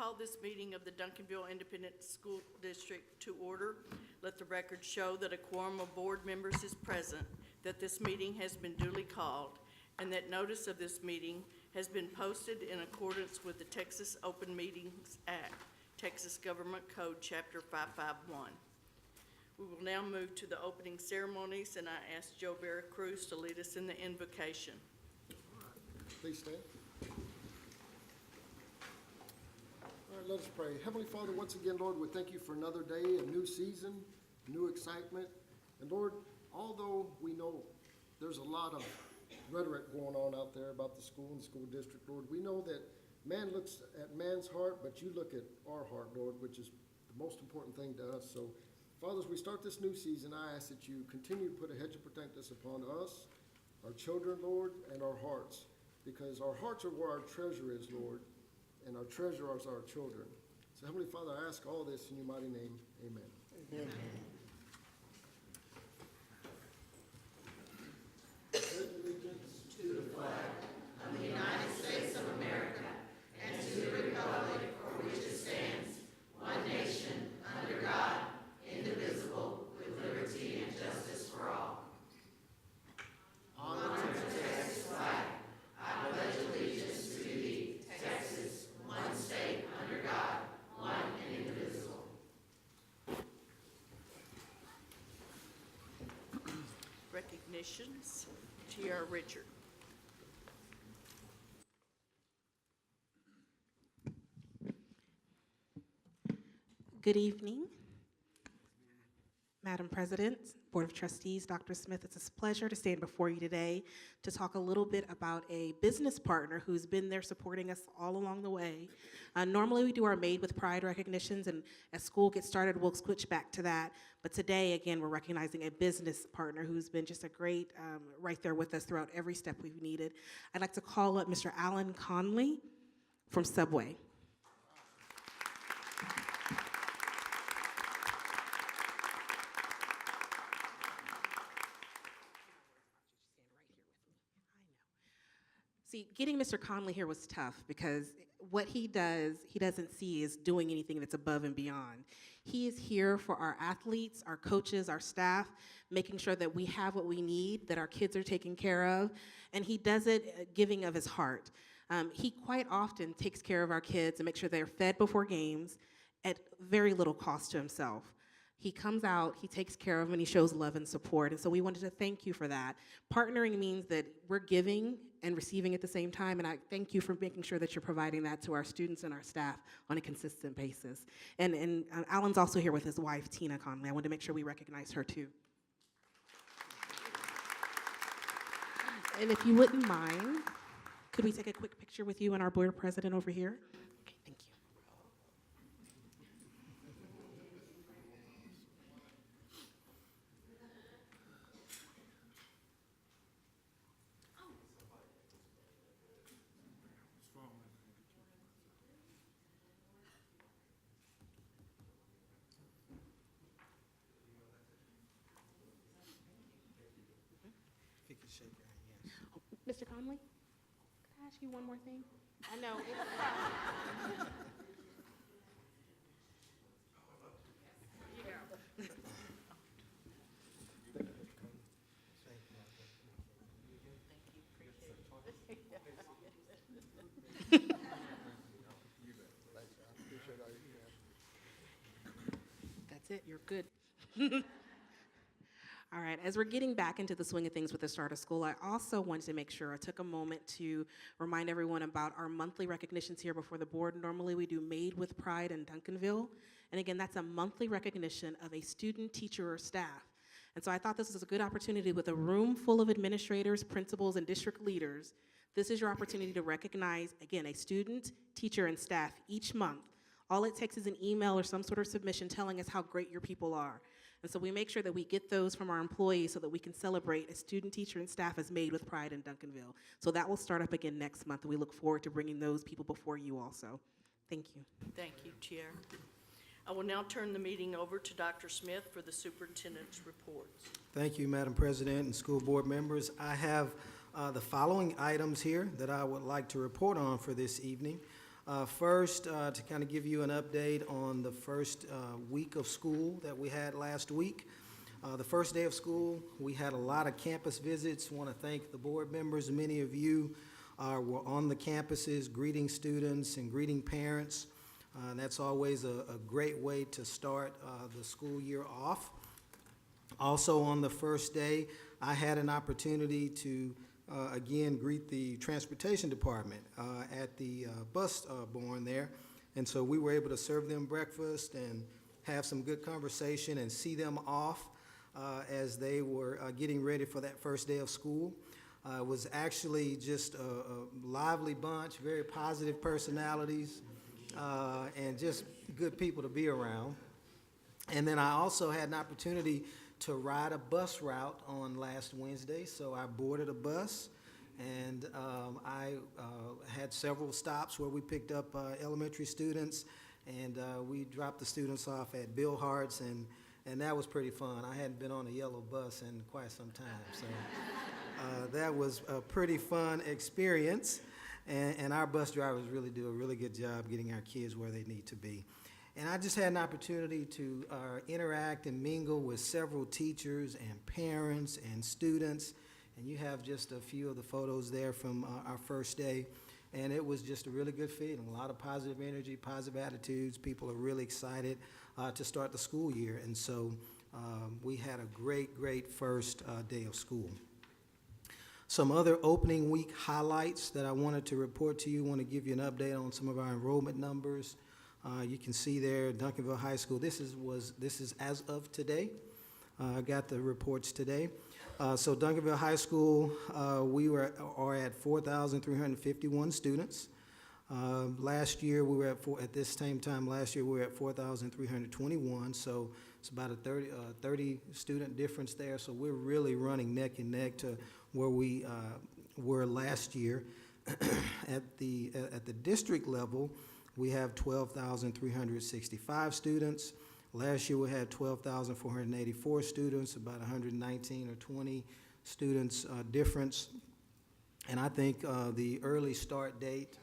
call this meeting of the Duncanville Independent School District to order. Let the record show that a quorum of board members is present, that this meeting has been duly called, and that notice of this meeting has been posted in accordance with the Texas Open Meetings Act, Texas Government Code, Chapter 551. We will now move to the opening ceremonies, and I ask Joe Vera Cruz to lead us in the invocation. All right. Please stand. All right, let us pray. Heavenly Father, once again, Lord, we thank you for another day, a new season, new excitement. And Lord, although we know there's a lot of rhetoric going on out there about the school and the school district, Lord, we know that man looks at man's heart, but you look at our heart, Lord, which is the most important thing to us. So, Father, as we start this new season, I ask that you continue to put a hedge of protection upon us, our children, Lord, and our hearts, because our hearts are where our treasure is, Lord, and our treasure is our children. So, Heavenly Father, I ask all this in your mighty name. Amen. Amen. Recognitions. T.R. Richard. Good evening, Madam President, Board of Trustees, Dr. Smith. It's a pleasure to stand before you today to talk a little bit about a business partner who's been there supporting us all along the way. Normally we do our Made with Pride recognitions, and as school gets started, we'll switch back to that. But today, again, we're recognizing a business partner who's been just a great, right there with us throughout every step we've needed. I'd like to call up Mr. Alan Conley from Subway. See, getting Mr. Conley here was tough because what he does, he doesn't see is doing anything that's above and beyond. He is here for our athletes, our coaches, our staff, making sure that we have what we need, that our kids are taken care of, and he does it giving of his heart. He quite often takes care of our kids and makes sure they're fed before games at very little cost to himself. He comes out, he takes care of them, and he shows love and support. And so we wanted to thank you for that. Partnering means that we're giving and receiving at the same time, and I thank you for making sure that you're providing that to our students and our staff on a consistent basis. And Alan's also here with his wife, Tina Conley. I wanted to make sure we recognize her too. And if you wouldn't mind, could we take a quick picture with you and our board president over here? Okay, thank you. Mr. Conley, could I ask you one more thing? I know. That's it. You're good. All right, as we're getting back into the swing of things with the start of school, I also wanted to make sure I took a moment to remind everyone about our monthly recognitions here before the board. Normally we do Made with Pride in Duncanville. And again, that's a monthly recognition of a student, teacher, or staff. And so I thought this was a good opportunity with a room full of administrators, principals, and district leaders. This is your opportunity to recognize, again, a student, teacher, and staff each month. All it takes is an email or some sort of submission telling us how great your people are. And so we make sure that we get those from our employees so that we can celebrate a student, teacher, and staff as Made with Pride in Duncanville. So that will start up again next month, and we look forward to bringing those people before you also. Thank you. Thank you, Chair. I will now turn the meeting over to Dr. Smith for the superintendent's reports. Thank you, Madam President and school board members. I have the following items here that I would like to report on for this evening. First, to kind of give you an update on the first week of school that we had last week. The first day of school, we had a lot of campus visits. Want to thank the board members. Many of you were on the campuses greeting students and greeting parents. That's always a great way to start the school year off. Also on the first day, I had an opportunity to again greet the transportation department at the bus barn there. And so we were able to serve them breakfast and have some good conversation and see them off as they were getting ready for that first day of school. It was actually just a lively bunch, very positive personalities, and just good people to be around. And then I also had an opportunity to ride a bus route on last Wednesday, so I boarded a bus, and I had several stops where we picked up elementary students, and we dropped the students off at Bill Hart's, and that was pretty fun. I hadn't been on a yellow bus in quite some time, so that was a pretty fun experience, and our bus drivers really do a really good job getting our kids where they need to be. And I just had an opportunity to interact and mingle with several teachers and parents and students, and you have just a few of the photos there from our first day, and it was just a really good feeling, a lot of positive energy, positive attitudes. People are really excited to start the school year, and so we had a great first day of school. Some other opening week highlights that I wanted to report to you. I want to give you an update on some of our enrollment numbers. You can see there, Duncanville High School. This is as of today. I got the reports today. So Duncanville High School, we are at 4,351 students. Last year we were at this same time last year we were at 4,321. So it's about a 30 student difference there. So we're really running neck and neck to where we were last year. At the district level, we have 12,365 students. Last year we had 12,484 students, about 119 or 20 students difference. And I think the early start date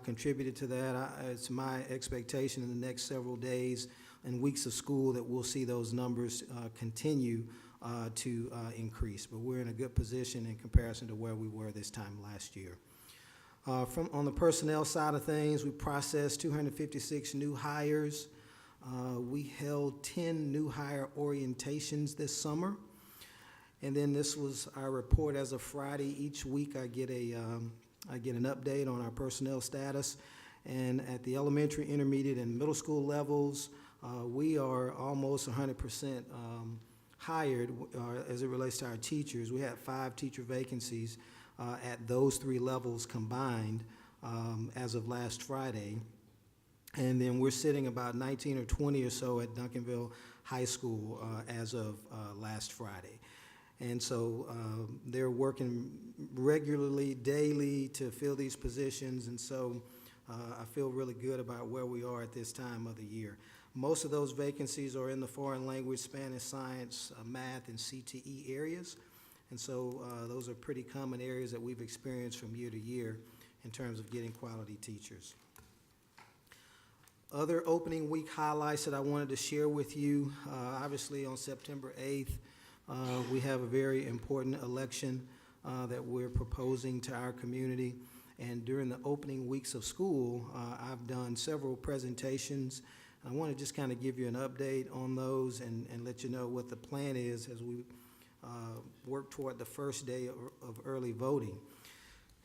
contributed to that. It's my expectation in the next several days and weeks of school that we'll see those numbers continue to increase. But we're in a good position in comparison to where we were this time last year. On the personnel side of things, we processed 256 new hires. We held 10 new hire orientations this summer. And then this was our report as of Friday. Each week I get an update on our personnel status. And at the elementary, intermediate, and middle school levels, we are almost 100% hired as it relates to our teachers. We had 5 teacher vacancies at those 3 levels combined as of last Friday. And then we're sitting about 19 or 20 or so at Duncanville High School as of last Friday. And so they're working regularly, daily to fill these positions, and so I feel really good about where we are at this time of the year. Most of those vacancies are in the foreign language, Spanish, science, math, and CTE areas. And so those are pretty common areas that we've experienced from year to year in terms of getting quality teachers. Other opening week highlights that I wanted to share with you, obviously on September 8th, we have a very important election that we're proposing to our community. And during the opening weeks of school, I've done several presentations. I want to just kind of give you an update on those and let you know what the plan is as we work toward the first day of early voting.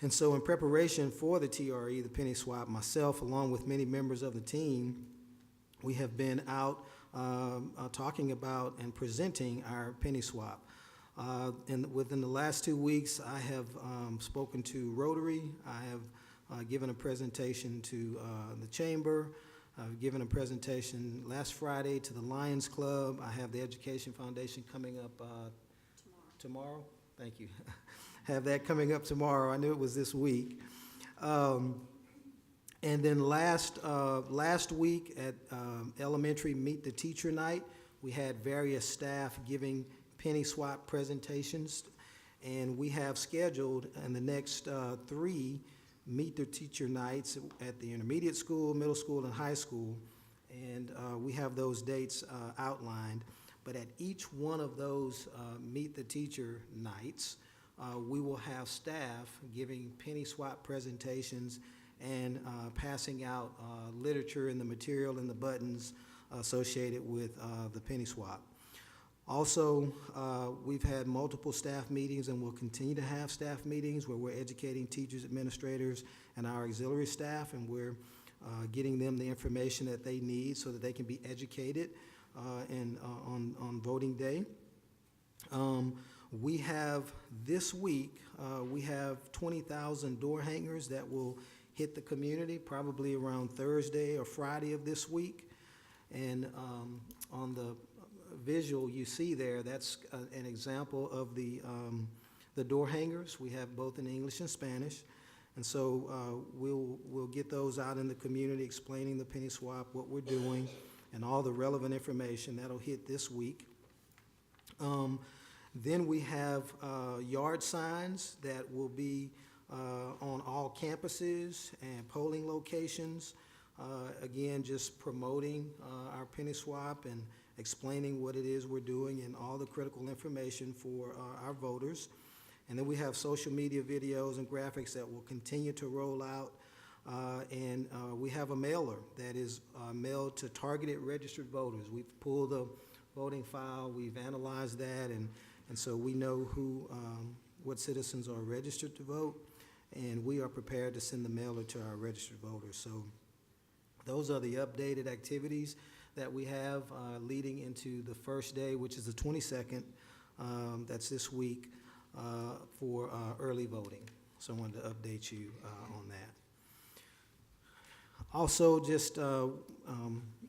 And so in preparation for the TRE, the penny swap, myself, along with many members of the team, we have been out talking about and presenting our penny swap. And within the last 2 weeks, I have spoken to Rotary. I have given a presentation to the Chamber. I've given a presentation last Friday to the Lions Club. I have the Education Foundation coming up tomorrow. Thank you. Have that coming up tomorrow. I knew it was this week. And then last week at elementary Meet the Teacher Night, we had various staff giving penny swap presentations, and we have scheduled in the next 3 Meet the Teacher Nights at the intermediate school, middle school, and high school. And we have those dates outlined. But at each one of those Meet the Teacher Nights, we will have staff giving penny swap presentations and passing out literature and the material and the buttons associated with the penny swap. Also, we've had multiple staff meetings and will continue to have staff meetings where we're educating teachers, administrators, and our auxiliary staff, and we're getting them the information that they need so that they can be educated on voting day. We have this week, we have 20,000 door hangers that will hit the community probably around Thursday or Friday of this week. And on the visual you see there, that's an example of the door hangers. We have both in English and Spanish. And so we'll get those out in the community explaining the penny swap, what we're doing, and all the relevant information. That'll hit this week. Then we have yard signs that will be on all campuses and polling locations. Again, just promoting our penny swap and explaining what it is we're doing and all the critical information for our voters. And then we have social media videos and graphics that will continue to roll out. And we have a mailer that is mailed to targeted registered voters. We've pulled the voting file, we've analyzed that, and so we know what citizens are registered to vote, and we are prepared to send the mailer to our registered voters. So those are the updated activities that we have leading into the first day, which is the 22nd, that's this week, for early voting. So I wanted to update you on that. Also, just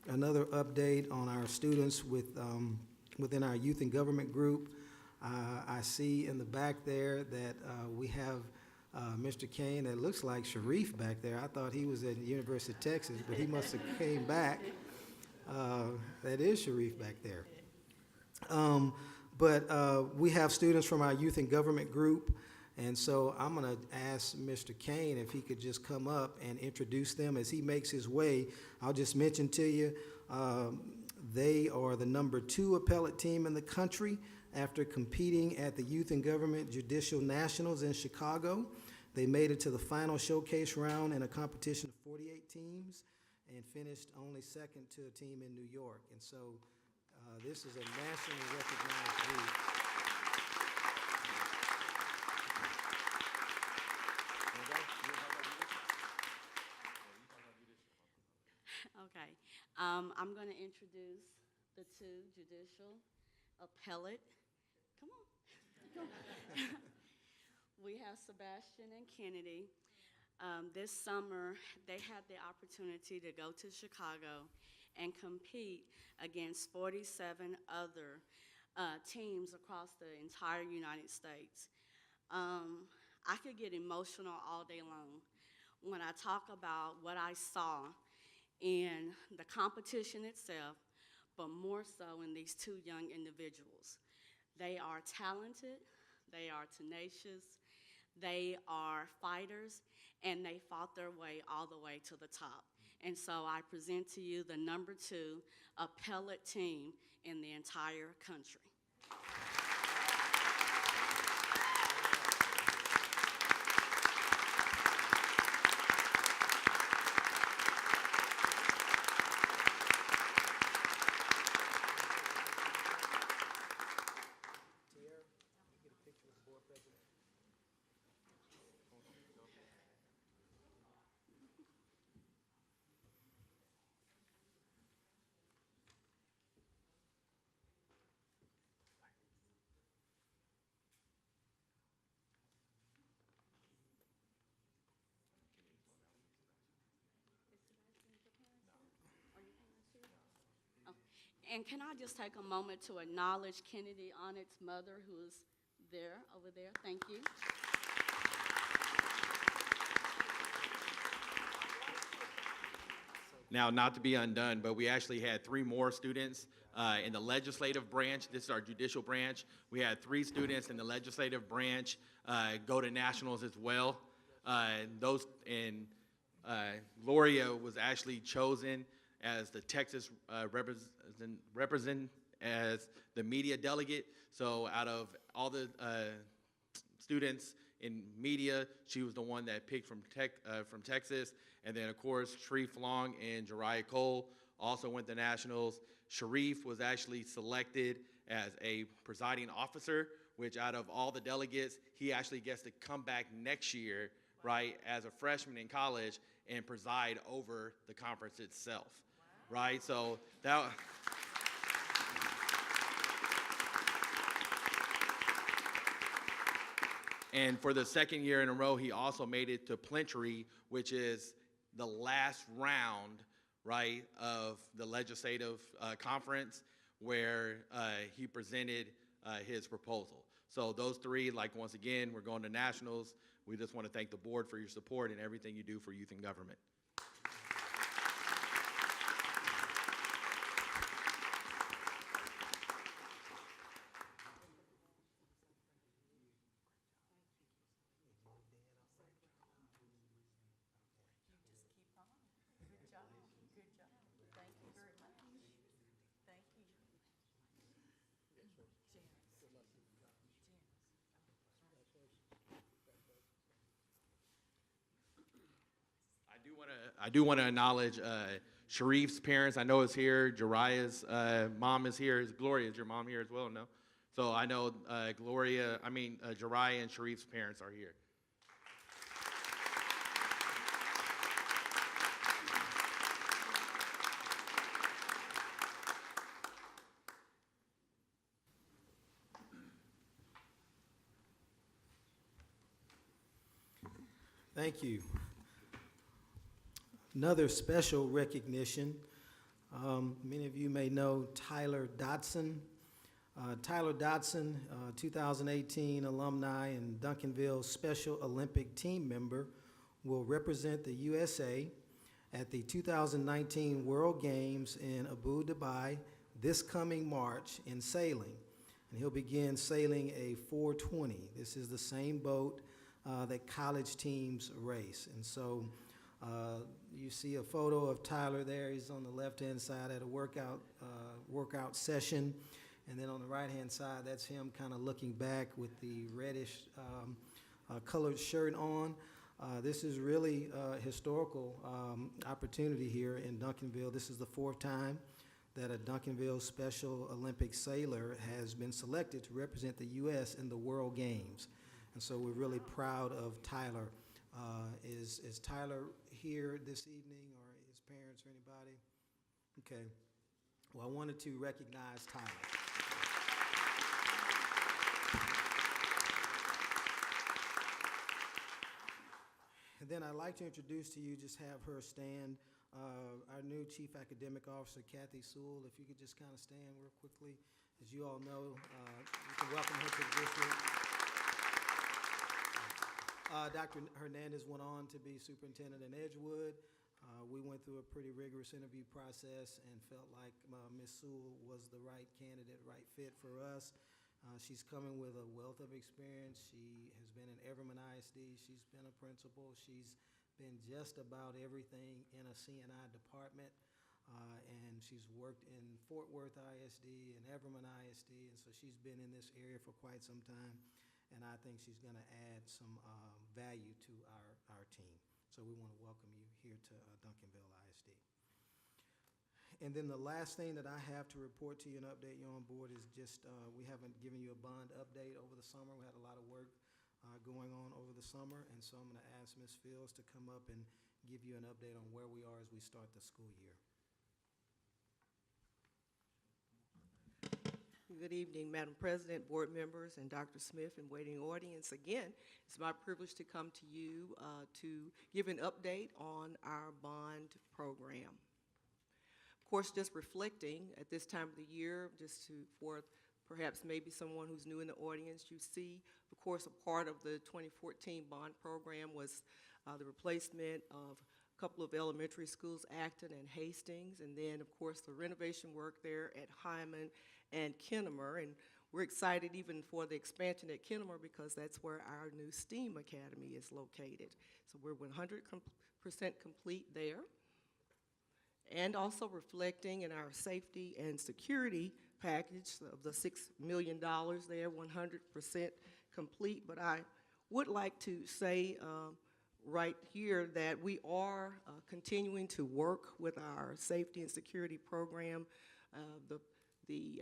another update on our students within our youth and government group. I see in the back there that we have Mr. Kane that looks like Sharif back there. I thought he was at the University of Texas, but he must have came back. That is Sharif back there. But we have students from our youth and government group, and so I'm going to ask Mr. Kane if he could just come up and introduce them as he makes his way. I'll just mention to you, they are the #2 appellate team in the country after competing at the Youth and Government Judicial Nationals in Chicago. They made it to the final showcase round in a competition of 48 teams and finished only second to a team in New York. And so this is a nationally recognized group. Okay, I'm going to introduce the two judicial appellate. Come on. We have Sebastian and Kennedy. This summer, they had the opportunity to go to Chicago and compete against 47 other teams across the entire United States. I could get emotional all day long when I talk about what I saw in the competition itself, but more so in these two young individuals. They are talented, they are tenacious, they are fighters, and they fought their way all the way to the top. And so I present to you the #2 appellate team in the entire country. And can I just take a moment to acknowledge Kennedy Onyx's mother, who is there, over there. Thank you. Now, not to be undone, but we actually had 3 more students in the legislative branch. This is our judicial branch. We had 3 students in the legislative branch go to nationals as well. Gloria was actually chosen as the Texas represent as the media delegate. So out of all the students in media, she was the one that picked from Texas. And then, of course, Sharif Long and Jariah Cole also went to nationals. Sharif was actually selected as a presiding officer, which out of all the delegates, he actually gets to come back next year, right, as a freshman in college and preside over the conference itself, right? So that. And for the second year in a row, he also made it to plenary, which is the last round, right, of the legislative conference where he presented his proposal. So those three, like once again, we're going to nationals. We just want to thank the board for your support and everything you do for youth and government. I do want to acknowledge Sharif's parents. I know is here. Jariah's mom is here. Gloria, is your mom here as well? No. So I know Jariah and Sharif's parents are here. Thank you. Another special recognition. Many of you may know Tyler Dodson. Tyler Dodson, 2018 alumni and Duncanville Special Olympic team member, will represent the USA at the 2019 World Games in Abu Dhabi this coming March in sailing. And he'll begin sailing a 420. This is the same boat that college teams race. And so you see a photo of Tyler there. He's on the left-hand side at a workout session. And then on the right-hand side, that's him kind of looking back with the reddish colored shirt on. This is really a historical opportunity here in Duncanville. This is the fourth time that a Duncanville Special Olympic sailor has been selected to represent the U.S. in the World Games. And so we're really proud of Tyler. Is Tyler here this evening, or his parents or anybody? Okay. Well, I wanted to recognize Tyler. And then I'd like to introduce to you, just have her stand, our new Chief Academic Officer, Kathy Sewell. If you could just kind of stand real quickly. As you all know, you can welcome her to the district. Dr. Hernandez went on to be superintendent in Edgewood. We went through a pretty rigorous interview process and felt like Ms. Sewell was the right candidate, right fit for us. She's coming with a wealth of experience. She has been in Everman ISD. She's been a principal. She's been just about everything in a C&I department. And she's worked in Fort Worth ISD and Everman ISD, and so she's been in this area for quite some time. And I think she's going to add some value to our team. So we want to welcome you here to Duncanville ISD. And then the last thing that I have to report to you and update you on board is just we haven't given you a bond update over the summer. We had a lot of work going on over the summer, and so I'm going to ask Ms. Fields to come up and give you an update on where we are as we start the school year. Good evening, Madam President, board members, and Dr. Smith and waiting audience. Again, it's my privilege to come to you to give an update on our bond program. Of course, just reflecting at this time of the year, for perhaps maybe someone who's new in the audience, you see, of course, a part of the 2014 bond program was the replacement of a couple of elementary schools, Acton and Hastings, and then, of course, the renovation work there at Hyman and Kennemer. And we're excited even for the expansion at Kennemer because that's where our new STEAM Academy is located. So we're 100% complete there. And also reflecting in our safety and security package of the $6 million there, 100% complete. But I would like to say right here that we are continuing to work with our safety and security program. The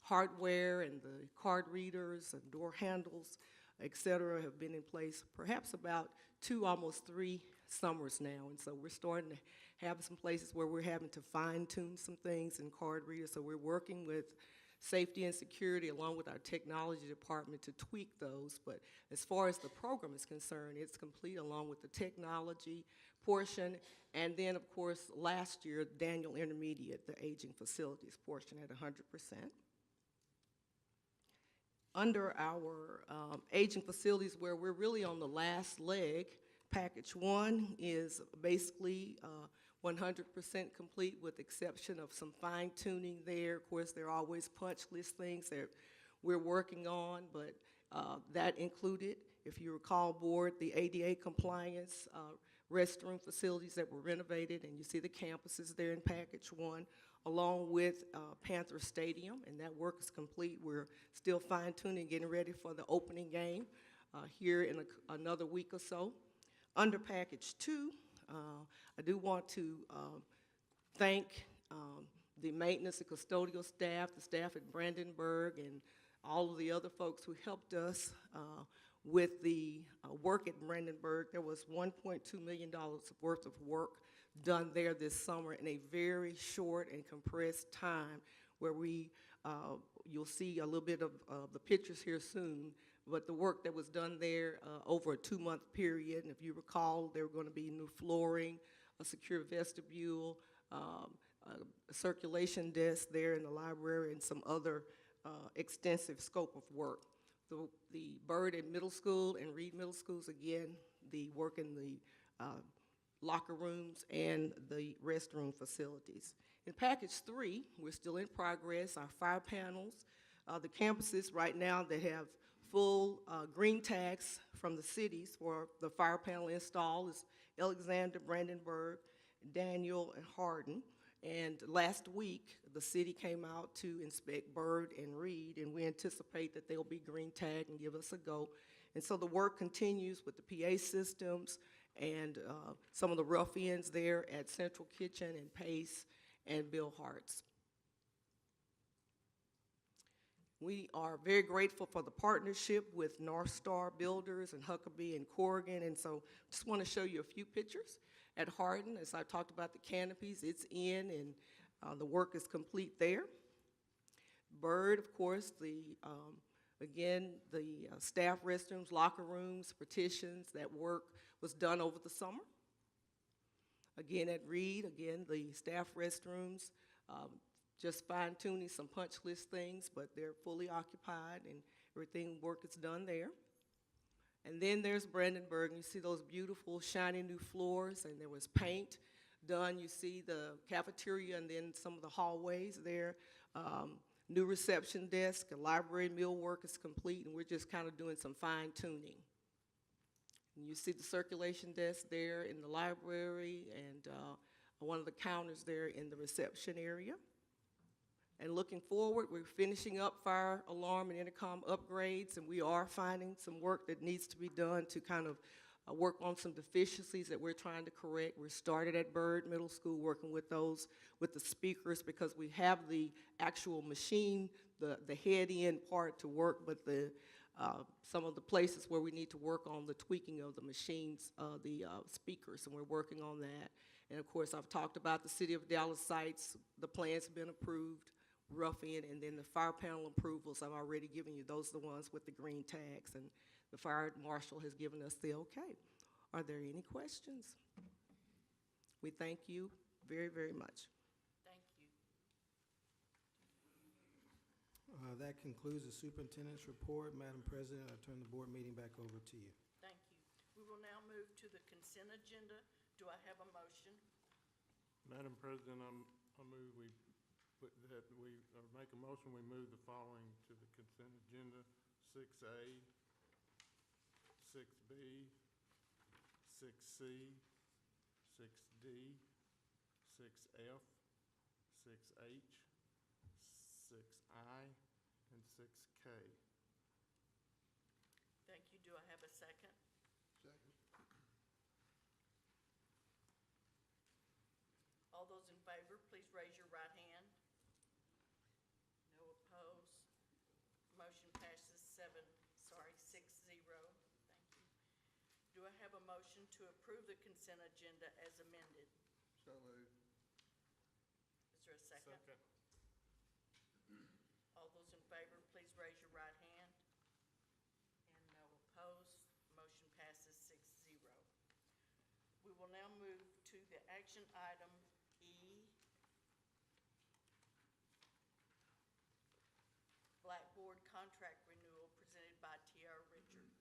hardware and the card readers and door handles, et cetera, have been in place perhaps about 2, almost 3 summers now. And so we're starting to have some places where we're having to fine-tune some things in card readers. So we're working with safety and security along with our technology department to tweak those. But as far as the program is concerned, it's complete along with the technology portion. And then, of course, last year, Daniel Intermediate, the aging facilities portion at 100%. Under our aging facilities, where we're really on the last leg, package 1 is basically 100% complete with exception of some fine tuning there. Of course, there are always punch list things that we're working on, but that included, if you recall, board, the ADA compliance restroom facilities that were renovated, and you see the campuses there in package 1, along with Panther Stadium, and that work is complete. We're still fine tuning, getting ready for the opening game here in another week or so. Under package 2, I do want to thank the maintenance and custodial staff, the staff at Brandenburg, and all of the other folks who helped us with the work at Brandenburg. There was $1.2 million worth of work done there this summer in a very short and compressed time, where you'll see a little bit of the pictures here soon, but the work that was done there over a 2-month period. And if you recall, there were going to be new flooring, a secure vestibule, a circulation desk there in the library, and some other extensive scope of work. The Byrd and Middle School and Reed Middle Schools, again, the work in the locker rooms and the restroom facilities. In package 3, we're still in progress. Our fire panels, the campuses right now that have full green tags from the cities for the fire panel install is Alexander, Brandenburg, Daniel, and Hardin. And last week, the city came out to inspect Byrd and Reed, and we anticipate that they'll be green tagged and give us a go. And so the work continues with the PA systems and some of the rough ends there at Central Kitchen and Pace and Bill Hart's. We are very grateful for the partnership with North Star Builders and Huckabee and Corrigan, and so just want to show you a few pictures. At Hardin, as I talked about the canopies, it's in, and the work is complete there. Byrd, of course, again, the staff restrooms, locker rooms, partitions, that work was done over the summer. Again, at Reed, again, the staff restrooms, just fine-tuning some punch list things, but they're fully occupied, and everything, work is done there. And then there's Brandenburg, and you see those beautiful, shiny new floors, and there was paint done. You see the cafeteria and then some of the hallways there. New reception desk, a library millwork is complete, and we're just kind of doing some fine-tuning. And you see the circulation desk there in the library, and one of the counters there in the reception area. And looking forward, we're finishing up fire alarm and intercom upgrades, and we are finding some work that needs to be done to kind of work on some deficiencies that we're trying to correct. We started at Byrd Middle School working with those, with the speakers, because we have the actual machine, the head-end part to work, but some of the places where we need to work on the tweaking of the machines, the speakers, and we're working on that. And of course, I've talked about the City of Dallas sites. The plan's been approved, rough end, and then the fire panel approvals I've already given you. Those are the ones with the green tags, and the fire marshal has given us the okay. Are there any questions? We thank you very, very much. Thank you. That concludes the superintendent's report. Madam President, I turn the board meeting back over to you. Thank you. We will now move to the consent agenda. Do I have a motion? Madam President, I move we that we, make a motion, we move the following to the consent agenda: 6A, 6B, 6C, 6D, 6F, 6H, 6I, and 6K. Thank you. Do I have a second? Second. All those in favor, please raise your right hand. No opposed. Motion passes 6-0. Thank you. Do I have a motion to approve the consent agenda as amended? So moved. Is there a second? All those in favor, please raise your right hand. And no opposed. Motion passes 6-0. We will now move to the action item E, Blackboard contract renewal presented by T.R. Richard.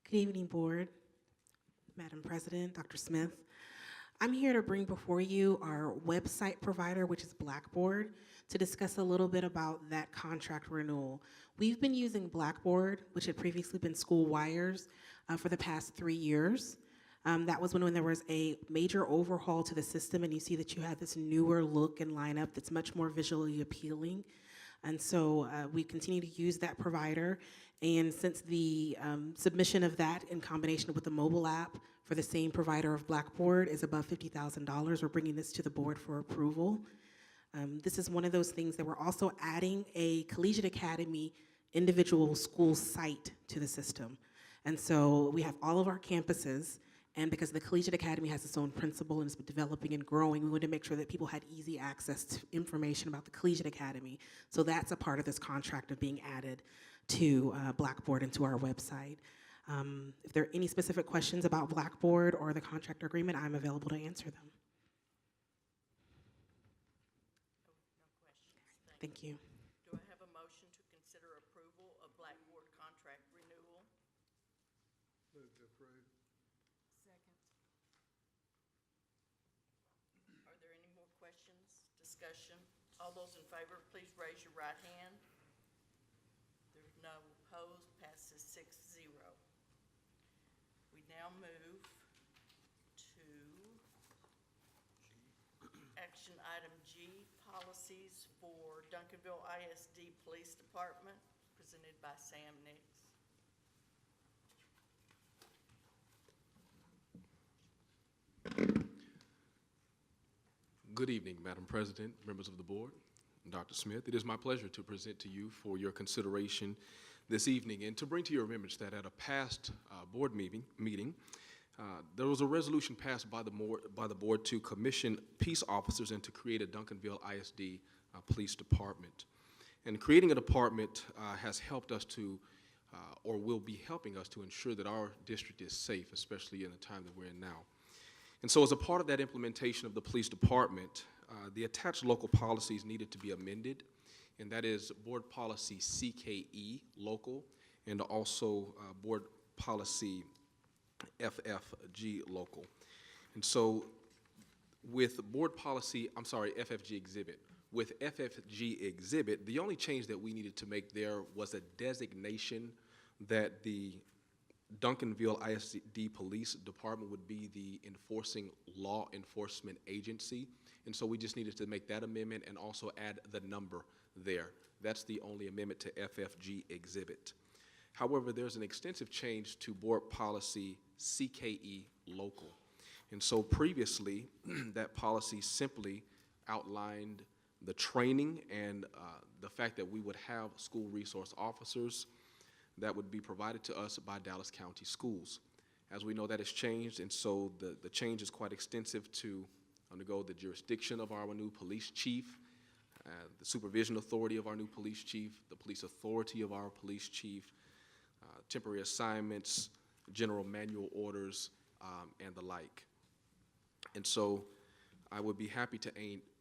Good evening, Board, Madam President, Dr. Smith. I'm here to bring before you our website provider, which is Blackboard, to discuss a little bit about that contract renewal. We've been using Blackboard, which had previously been School Wires, for the past 3 years. That was when there was a major overhaul to the system, and you see that you have this newer look and lineup that's much more visually appealing. And so we continue to use that provider. And since the submission of that in combination with the mobile app for the same provider of Blackboard is above $50,000, we're bringing this to the board for approval. This is one of those things that we're also adding a Collegiate Academy individual school site to the system. And so we have all of our campuses, and because the Collegiate Academy has its own principal and it's been developing and growing, we wanted to make sure that people had easy access to information about the Collegiate Academy. So that's a part of this contract of being added to Blackboard and to our website. If there are any specific questions about Blackboard or the contract agreement, I'm available to answer them. No questions. Thank you. Do I have a motion to consider approval of Blackboard contract renewal? Move to approve. Second. Are there any more questions, discussion? All those in favor, please raise your right hand. There's no opposed, passes 6-0. We now move to action item G, policies for Duncanville ISD Police Department, presented by Sam Nix. Good evening, Madam President, members of the board, and Dr. Smith. It is my pleasure to present to you for your consideration this evening and to bring to your remembrance that at a past board meeting, there was a resolution passed by the board to commission peace officers and to create a Duncanville ISD Police Department. And creating a department has helped us to, or will be helping us to ensure that our district is safe, especially in the time that we're in now. And so as a part of that implementation of the police department, the attached local policies needed to be amended, and that is board policy CKE local and also board policy FFG local. And so with board policy, FFG exhibit. With FFG exhibit, the only change that we needed to make there was a designation that the Duncanville ISD Police Department would be the enforcing law enforcement agency. And so we just needed to make that amendment and also add the number there. That's the only amendment to FFG exhibit. However, there's an extensive change to board policy CKE local. And so previously, that policy simply outlined the training and the fact that we would have school resource officers that would be provided to us by Dallas County Schools. As we know, that has changed, and so the change is quite extensive to undergo the jurisdiction of our new police chief, the supervision authority of our new police chief, the police authority of our police chief, temporary assignments, general manual orders, and the like. And so I would be happy to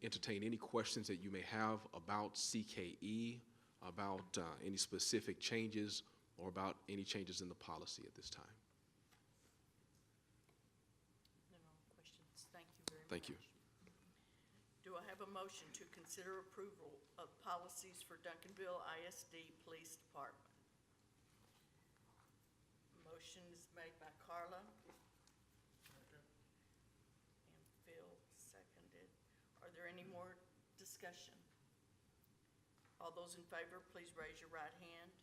entertain any questions that you may have about CKE, about any specific changes, or about any changes in the policy at this time. No questions. Thank you. Do I have a motion to consider approval of policies for Duncanville ISD Police Department? Motion is made by Carla. And Phil seconded. Are there any more discussion? All those in favor, please raise your right hand.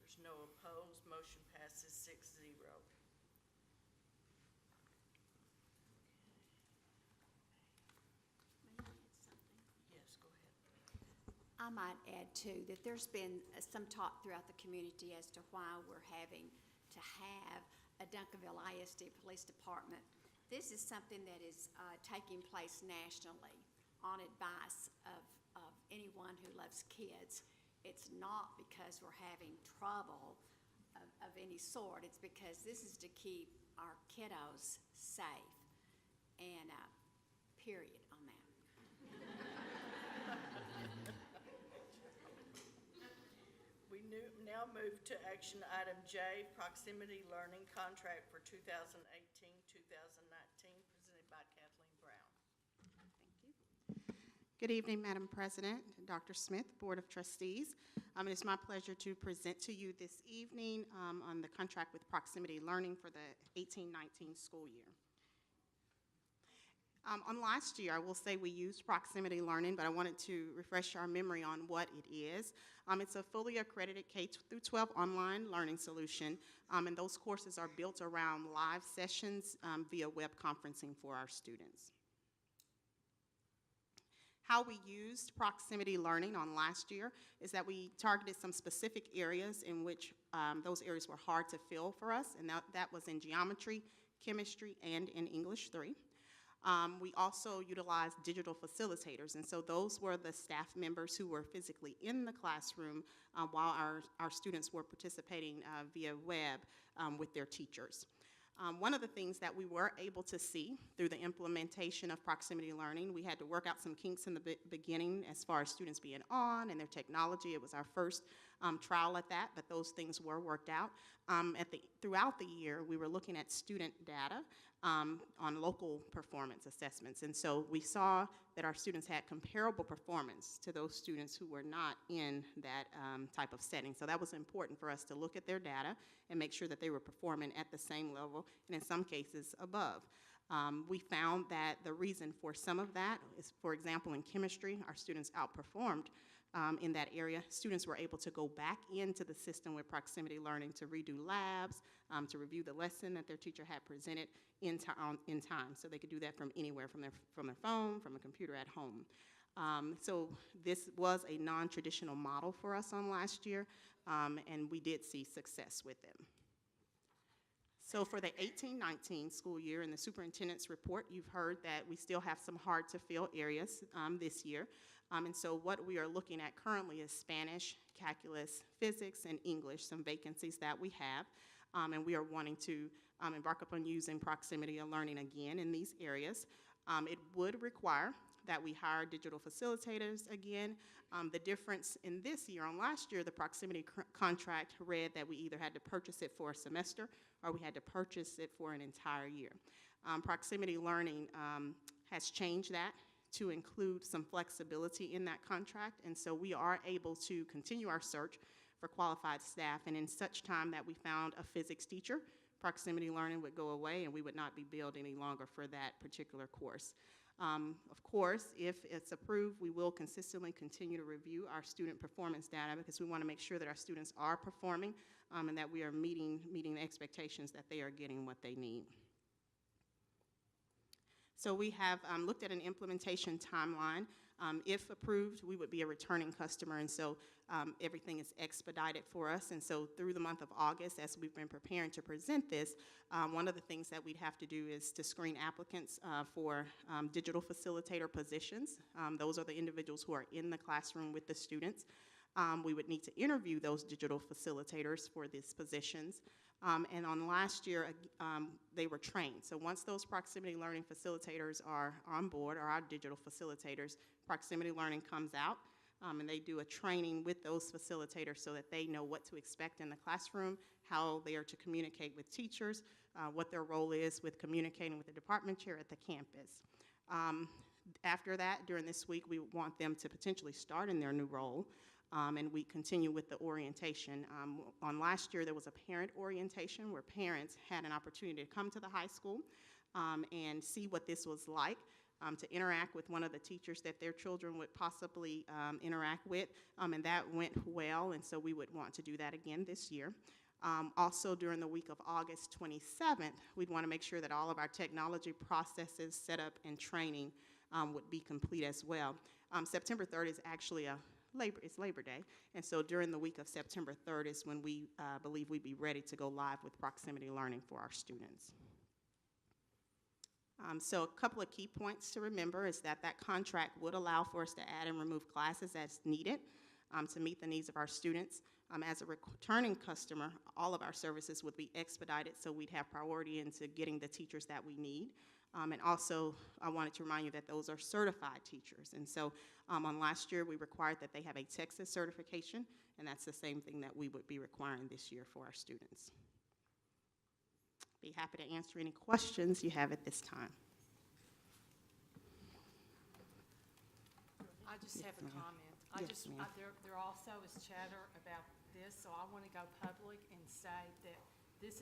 There's no opposed. Motion passes 6-0. May I add something? Yes, go ahead. I might add too, that there's been some talk throughout the community as to why we're having to have a Duncanville ISD Police Department. This is something that is taking place nationally on advice of anyone who loves kids. It's not because we're having trouble of any sort. It's because this is to keep our kiddos safe, and period on that. We now move to action item J, proximity learning contract for 2018-2019, presented by Kathleen Brown. Thank you. Good evening, Madam President, Dr. Smith, Board of Trustees. It is my pleasure to present to you this evening on the contract with Proximity Learning for the 18-19 school year. On last year, I will say we used Proximity Learning, but I wanted to refresh our memory on what it is. It's a fully accredited K-12 online learning solution, and those courses are built around live sessions via web conferencing for our students. How we used proximity learning on last year is that we targeted some specific areas in which those areas were hard to fill for us, and that was in geometry, chemistry, and in English 3. We also utilized digital facilitators, and so those were the staff members who were physically in the classroom while our students were participating via web with their teachers. One of the things that we were able to see through the implementation of proximity learning, we had to work out some kinks in the beginning as far as students being on and their technology. It was our first trial at that, but those things were worked out. Throughout the year, we were looking at student data on local performance assessments, and so we saw that our students had comparable performance to those students who were not in that type of setting. So that was important for us to look at their data and make sure that they were performing at the same level, and in some cases above. We found that the reason for some of that is, for example, in chemistry, our students outperformed in that area. Students were able to go back into the system with proximity learning to redo labs, to review the lesson that their teacher had presented in time. So they could do that from anywhere, from their phone, from a computer at home. So this was a non-traditional model for us on last year, and we did see success with it. So for the 18-19 school year in the superintendent's report, you've heard that we still have some hard-to-fill areas this year. And so what we are looking at currently is Spanish, calculus, physics, and English, some vacancies that we have. And we are wanting to embark upon using proximity learning again in these areas. It would require that we hire digital facilitators again. The difference in this year, on last year, the proximity contract read that we either had to purchase it for a semester or we had to purchase it for an entire year. Proximity learning has changed that to include some flexibility in that contract, and so we are able to continue our search for qualified staff, and in such time that we found a physics teacher, proximity learning would go away and we would not be billed any longer for that particular course. Of course, if it's approved, we will consistently continue to review our student performance data because we want to make sure that our students are performing and that we are meeting the expectations that they are getting what they need. So we have looked at an implementation timeline. If approved, we would be a returning customer, and so everything is expedited for us. And so through the month of August, as we've been preparing to present this, one of the things that we'd have to do is to screen applicants for digital facilitator positions. Those are the individuals who are in the classroom with the students. We would need to interview those digital facilitators for these positions. And on last year, they were trained. So once those proximity learning facilitators are on board, or our digital facilitators, proximity learning comes out. and they do a training with those facilitators so that they know what to expect in the classroom, how they are to communicate with teachers, what their role is with communicating with the department chair at the campus. After that, during this week, we want them to potentially start in their new role, and we continue with the orientation. On last year, there was a parent orientation where parents had an opportunity to come to the high school and see what this was like, to interact with one of the teachers that their children would possibly interact with, and that went well, and so we would want to do that again this year. Also, during the week of August 27th, we'd want to make sure that all of our technology processes, setup, and training would be complete as well. September 3rd is actually Labor Day, and so during the week of September 3rd is when we believe we'd be ready to go live with proximity learning for our students. So a couple of key points to remember is that that contract would allow for us to add and remove classes as needed to meet the needs of our students. As a returning customer, all of our services would be expedited, so we'd have priority into getting the teachers that we need. And also, I wanted to remind you that those are certified teachers. And so on last year, we required that they have a Texas certification, and that's the same thing that we would be requiring this year for our students. Be happy to answer any questions you have at this time. I just have a ma'am. comment. Yes, ma'am. There also is chatter about this, so I want to go public and say that this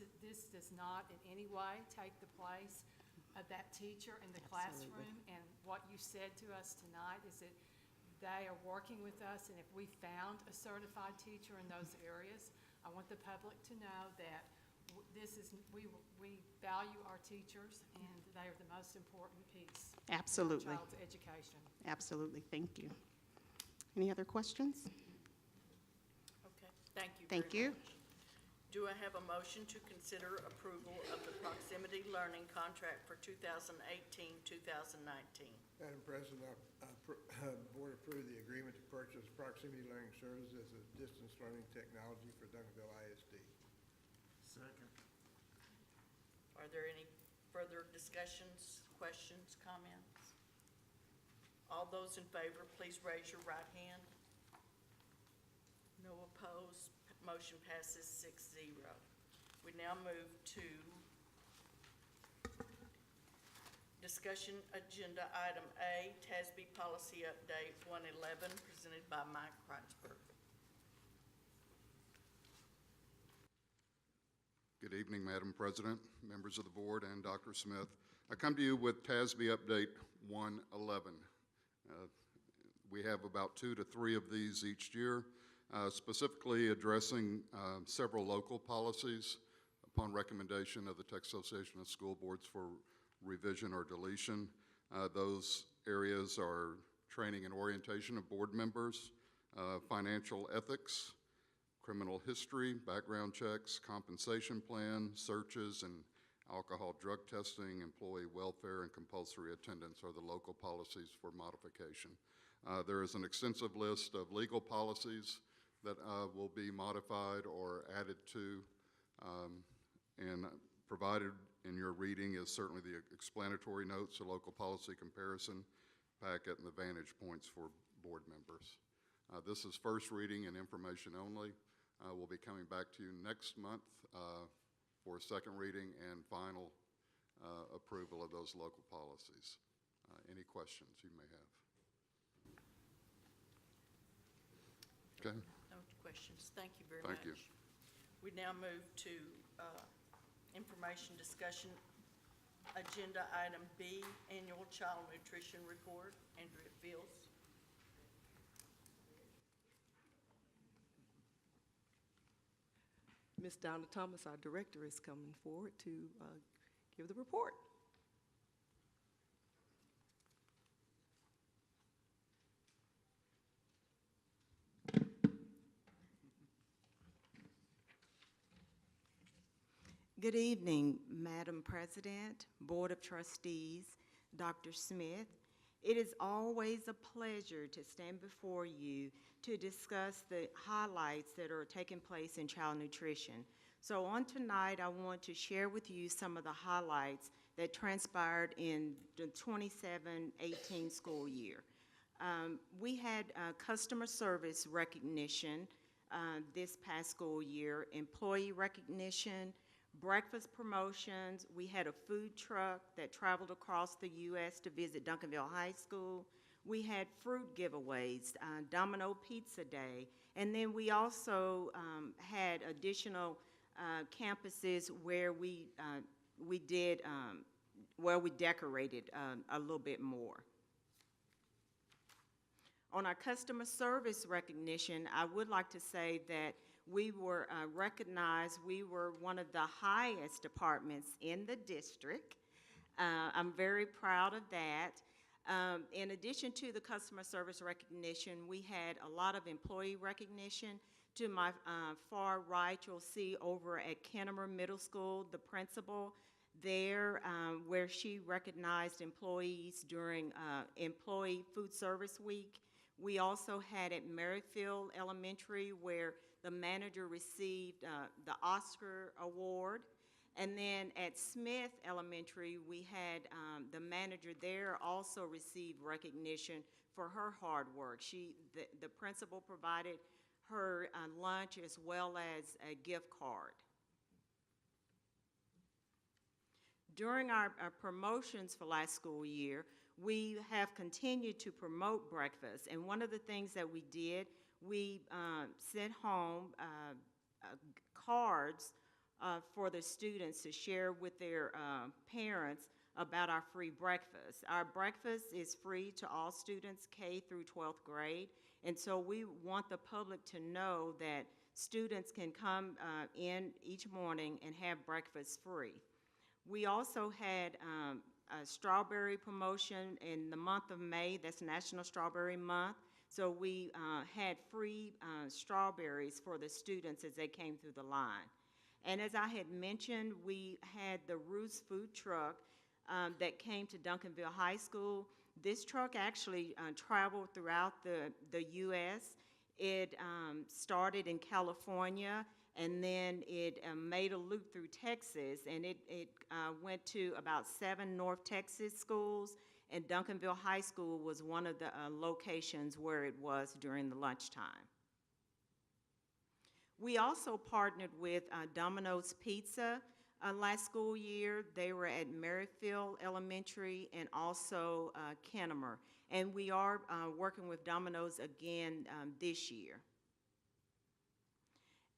does not in any way take the place of that teacher in the classroom. And what you said to us tonight is that they are working with us, and if we found a certified teacher in those areas, I want the public to know that we value our teachers, and they are the most important piece Absolutely. of our child's education. Absolutely. Thank you. Any other questions? Okay, thank you Thank very you. much. Do I have a motion to consider approval of the proximity learning contract for 2018-2019? Madam President, the board approved the agreement to purchase proximity learning services as a distance learning technology for Duncanville ISD. Second. Are there any further discussions, questions, comments? All those in favor, please raise your right hand. No opposed. Motion passes 6-0. We now move to discussion agenda item A, TASB policy update 111, presented by Mike Kreitzberg. Good evening, Madam President, members of the board, and Dr. Smith. I come to you with TASB update 111. We have about 2 to 3 of these each year. Specifically addressing several local policies upon recommendation of the Texas Association of School Boards for revision or deletion. Those areas are training and orientation of board members, financial ethics, criminal history, background checks, compensation plan, searches, and alcohol drug testing, employee welfare, and compulsory attendance are the local policies for modification. There is an extensive list of legal policies that will be modified or added to, and provided in your reading is certainly the explanatory notes, the local policy comparison packet, and the vantage points for board members. This is first reading and information only. We'll be coming back to you next month for second reading and final approval of those local policies. Any questions you may have? Okay. No questions. Thank you very much. Thank you. We now move to information discussion agenda item B, annual child nutrition report. Andrea Fields. Ms. Donna Thomas, our director, is coming forward to give the report. Good evening, Madam President, Board of Trustees, Dr. Smith. It is always a pleasure to stand before you to discuss the highlights that are taking place in child nutrition. So on tonight, I want to share with you some of the highlights that transpired in the 27-18 school year. We had customer service recognition this past school year, employee recognition, breakfast promotions. We had a food truck that traveled across the U.S. to visit Duncanville High School. We had fruit giveaways, Domino Pizza Day, and then we also had additional campuses where we decorated a little bit more. On our customer service recognition, I would like to say that we were recognized. We were one of the highest departments in the district. I'm very proud of that. In addition to the customer service recognition, we had a lot of employee recognition. To my far right, you'll see over at Kennemer Middle School, the principal there, where she recognized employees during Employee Food Service Week. We also had at Merrifield Elementary, where the manager received the Oscar Award. And then at Smith Elementary, we had the manager there also receive recognition for her hard work. The principal provided her lunch as well as a gift card. During our promotions for last school year, we have continued to promote breakfast. And one of the things that we did, we sent home cards for the students to share with their parents about our free breakfast. Our breakfast is free to all students K through 12th grade, and so we want the public to know that students can come in each morning and have breakfast free. We also had a strawberry promotion in the month of May. That's National Strawberry Month. So we had free strawberries for the students as they came through the line. And as I had mentioned, we had the Roots food truck that came to Duncanville High School. This truck actually traveled throughout the U.S. It started in California, and then it made a loop through Texas, and it went to about 7 North Texas schools, and Duncanville High School was one of the locations where it was during the lunchtime. We also partnered with Domino's Pizza last school year. They were at Merrifield Elementary and also Kennemer, and we are working with Domino's again this year.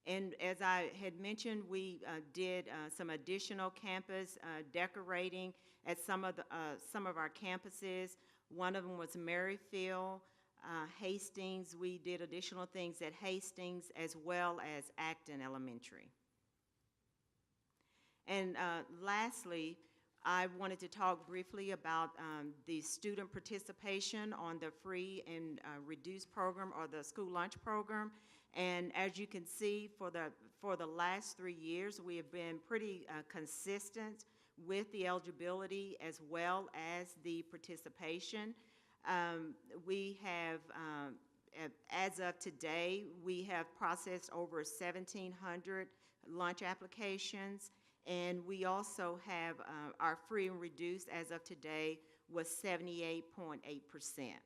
And as I had mentioned, we did some additional campus decorating at some of our campuses. One of them was Merrifield, Hastings. We did additional things at Hastings as well as Acton Elementary. And lastly, I wanted to talk briefly about the student participation on the free and reduced program, or the school lunch program. And as you can see, for the last 3 years, we have been pretty consistent with the eligibility as well as the participation. We have, as of today, we have processed over 1,700 lunch applications, and we also have our free and reduced as of today was 78.8%.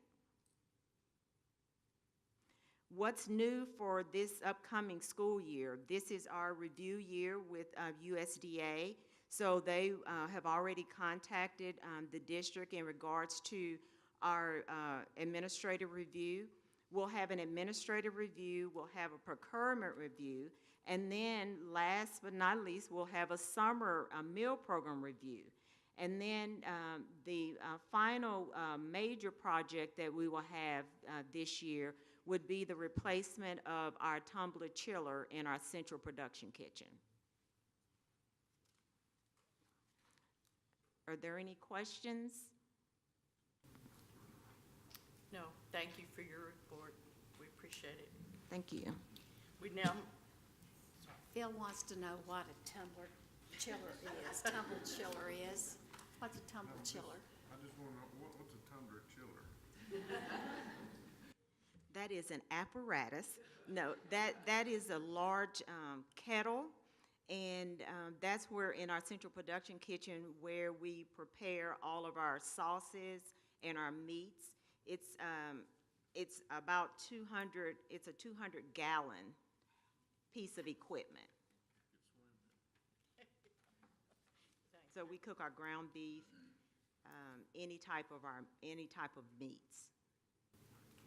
What's new for this upcoming school year? This is our review year with USDA. So they have already contacted the district in regards to our administrative review. We'll have an administrative review, we'll have a procurement review, and then last but not least, we'll have a summer meal program review. And then the final major project that we will have this year would be the replacement of our tumbler chiller in our central production kitchen. Are there any questions? No, thank you for your report. We appreciate it. Thank you. We now, Phil wants to know what a tumbler chiller is. Tumble chiller is. What's a tumble chiller? I just want to know, what's a tumbler chiller? That is an apparatus. No, that is a large kettle, and that's where in our central production kitchen where we prepare all of our sauces and our meats. It's about 200, it's a 200-gallon piece of equipment. So we cook our ground beef, any type of meats.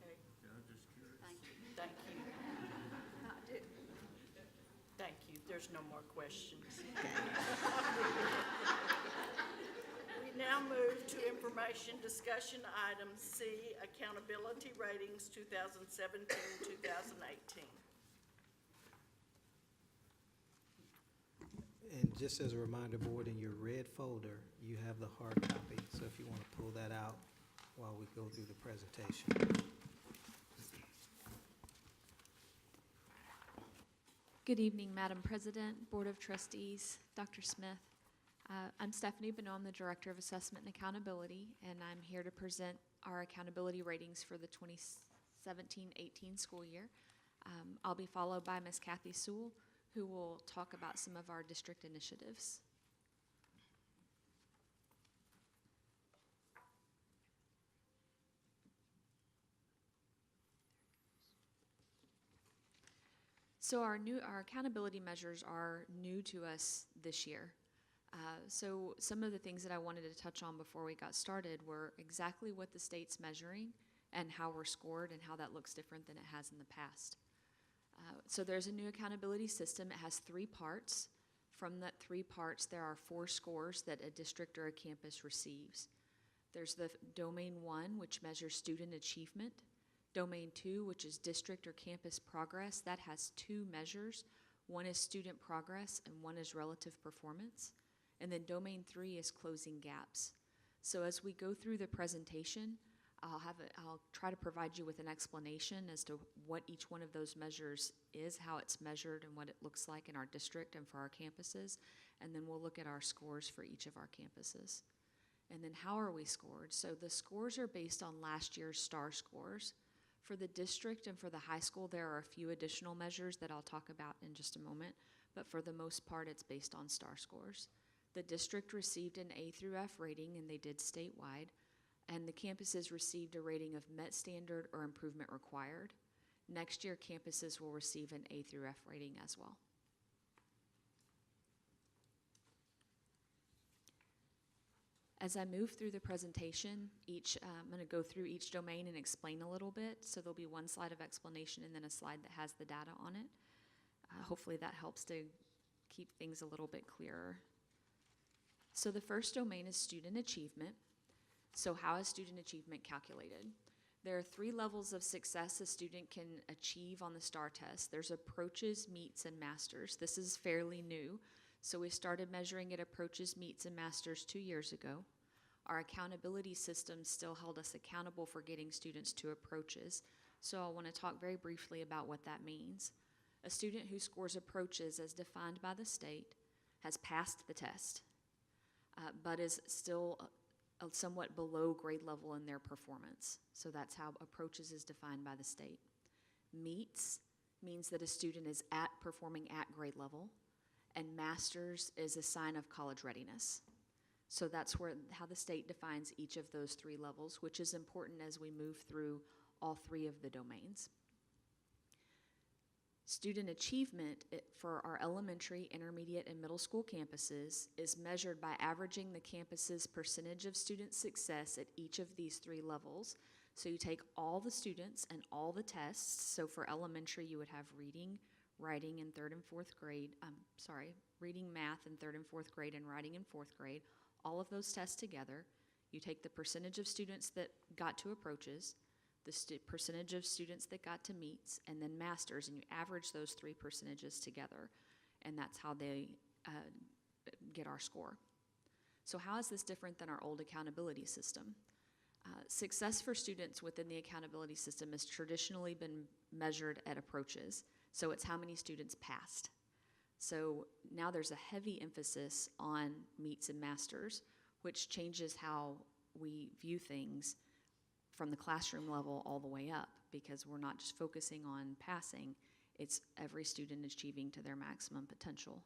Okay, Yeah, I'm just curious. thank you. Thank you, there's no more questions. We now move to information discussion item C, accountability ratings 2017-2018. And just as a reminder, Board, in your red folder, you have the hard copy, so if you want to pull that out while we go through the presentation. Good evening, Madam President, Board of Trustees, Dr. Smith. I'm Stephanie Benoit, I'm the Director of Assessment and Accountability, and I'm here to present our accountability ratings for the 2017-18 school year. I'll be followed by Ms. Kathy Sewell, who will talk about some of our district initiatives. So our accountability measures are new to us this year. So some of the things that I wanted to touch on before we got started were exactly what the state's measuring and how we're scored and how that looks different than it has in the past. So there's a new accountability system. It has 3 parts. From that 3 parts, there are 4 scores that a district or a campus receives. There's the Domain 1, which measures student achievement. Domain 2, which is district or campus progress, that has 2 measures. One is student progress and one is relative performance. And then Domain 3 is closing gaps. So as we go through the presentation, I'll try to provide you with an explanation as to what each one of those measures is, how it's measured, and what it looks like in our district and for our campuses. And then we'll look at our scores for each of our campuses. And then how are we scored? So the scores are based on last year's STAR scores. For the district and for the high school, there are a few additional measures that I'll talk about in just a moment, but for the most part, it's based on STAR scores. The district received an A through F rating, and they did statewide, and the campuses received a rating of met standard or improvement required. Next year, campuses will receive an A through F rating as well. As I move through the presentation, I'm going to go through each domain and explain a little bit. So there'll be one slide of explanation and then a slide that has the data on it. Hopefully that helps to keep things a little bit clearer. So the first domain is student achievement. So how is student achievement calculated? There are 3 levels of success a student can achieve on the STAR test. There's approaches, meets, and masters. This is fairly new. So we started measuring at approaches, meets, and masters 2 years ago. Our accountability system still held us accountable for getting students to approaches. So I want to talk very briefly about what that means. A student who scores approaches as defined by the state has passed the test, but is still somewhat below grade level in their performance. So that's how approaches is defined by the state. Meets means that a student is performing at grade level, and masters is a sign of college readiness. So that's how the state defines each of those 3 levels, which is important as we move through all 3 of the domains. Student achievement for our elementary, intermediate, and middle school campuses is measured by averaging the campus's percentage of student success at each of these 3 levels. So you take all the students and all the tests. So for elementary, you would have reading, writing in 3rd and 4th grade, reading, math in 3rd and 4th grade, and writing in 4th grade, all of those tests together. You take the percentage of students that got to approaches, the percentage of students that got to meets, and then masters, and you average those 3 percentages together, and that's how they get our score. So how is this different than our old accountability system? Success for students within the accountability system has traditionally been measured at approaches, so it's how many students passed. So now there's a heavy emphasis on meets and masters, which changes how we view things from the classroom level all the way up, because we're not just focusing on passing, it's every student achieving to their maximum potential.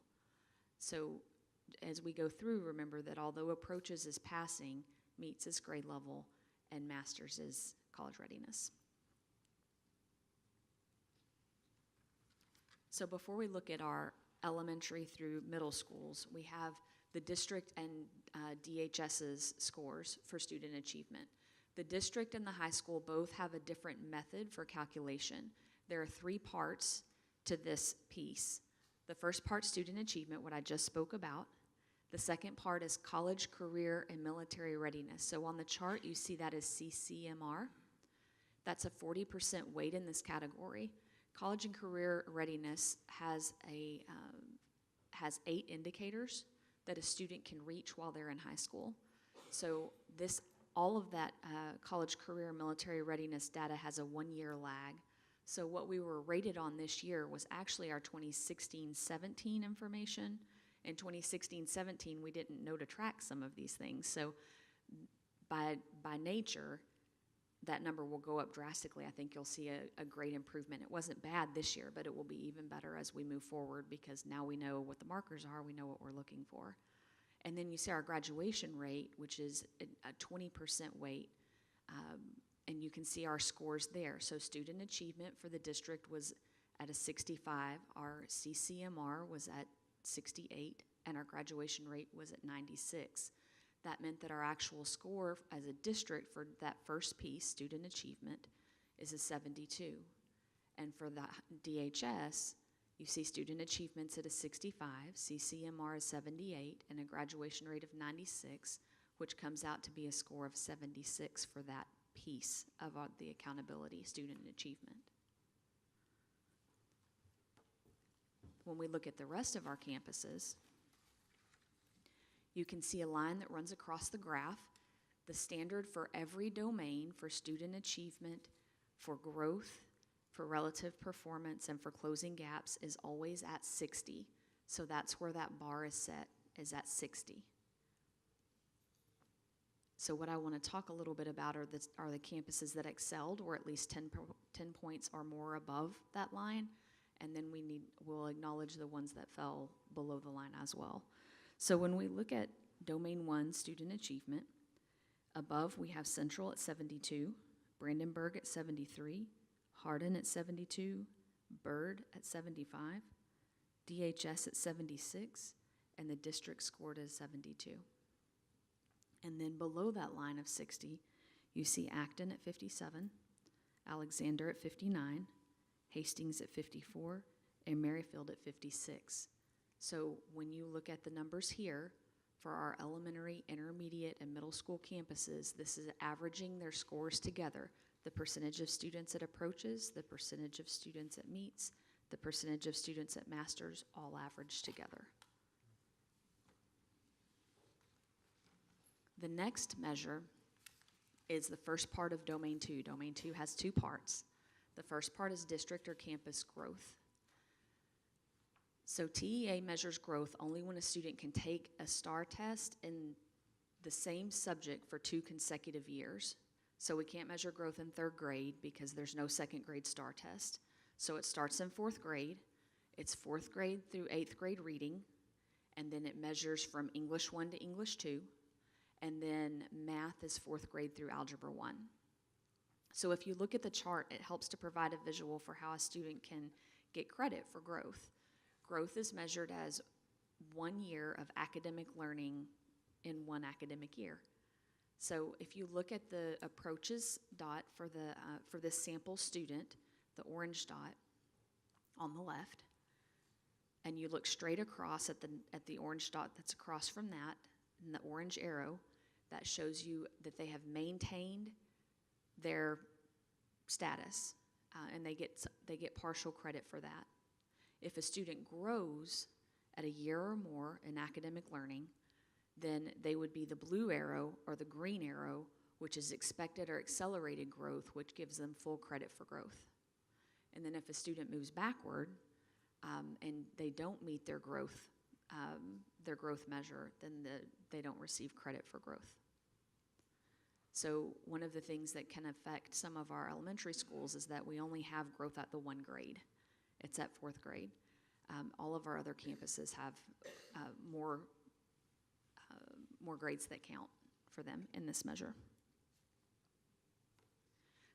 So as we go through, remember that although approaches is passing, meets is grade level, and masters is college readiness. So before we look at our elementary through middle schools, we have the district and DHS's scores for student achievement. The district and the high school both have a different method for calculation. There are 3 parts to this piece. The first part, student achievement, what I just spoke about. The second part is college, career, and military readiness. So on the chart, you see that as CCMR. That's a 40% weight in this category. College and career readiness has 8 indicators that a student can reach while they're in high school. So all of that college, career, military readiness data has a 1-year lag. So what we were rated on this year was actually our 2016-17 information. In 2016-17, we didn't know to track some of these things. So by nature, that number will go up drastically. I think you'll see a great improvement. It wasn't bad this year, but it will be even better as we move forward because now we know what the markers are, we know what we're looking for. And then you see our graduation rate, which is a 20% weight, and you can see our scores there. So student achievement for the district was at a 65, our CCMR was at 68, and our graduation rate was at 96. That meant that our actual score as a district for that first piece, student achievement, is a 72. And for the DHS, you see student achievements at a 65, CCMR is 78, and a graduation rate of 96, which comes out to be a score of 76 for that piece of the accountability, student achievement. When we look at the rest of our campuses, you can see a line that runs across the graph. The standard for every domain for student achievement, for growth, for relative performance, and for closing gaps is always at 60. So that's where that bar is set, is at 60. So what I want to talk a little bit about are the campuses that excelled, or at least 10 points or more above that line, and then we'll acknowledge the ones that fell below the line as well. So when we look at Domain 1, student achievement, above we have Central at 72, Brandenburg at 73, Hardin at 72, Byrd at 75, DHS at 76, and the district scored as 72. And then below that line of 60, you see Acton at 57, Alexander at 59, Hastings at 54, and Merrifield at 56. So when you look at the numbers here for our elementary, intermediate, and middle school campuses, this is averaging their scores together. The percentage of students at approaches, the percentage of students at meets, the percentage of students at masters, all averaged together. The next measure is the first part of Domain 2. Domain 2 has 2 parts. The first part is district or campus growth. So TEA measures growth only when a student can take a STAR test in the same subject for 2 consecutive years. So we can't measure growth in 3rd grade because there's no 2nd grade STAR test. So it starts in 4th grade. It's 4th grade through 8th grade reading, and then it measures from English 1 to English 2, and then math is 4th grade through Algebra 1. So if you look at the chart, it helps to provide a visual for how a student can get credit for growth. Growth is measured as 1 year of academic learning in 1 academic year. So if you look at the approaches dot for this sample student, the orange dot on the left, and you look straight across at the orange dot that's across from that, and the orange arrow, that shows you that they have maintained their status, and they get partial credit for that. If a student grows at a year or more in academic learning, then they would be the blue arrow or the green arrow, which is expected or accelerated growth, which gives them full credit for growth. And then if a student moves backward and they don't meet their growth measure, then they don't receive credit for growth. So one of the things that can affect some of our elementary schools is that we only have growth at the 1 grade. It's at 4th grade. All of our other campuses have more grades that count for them in this measure.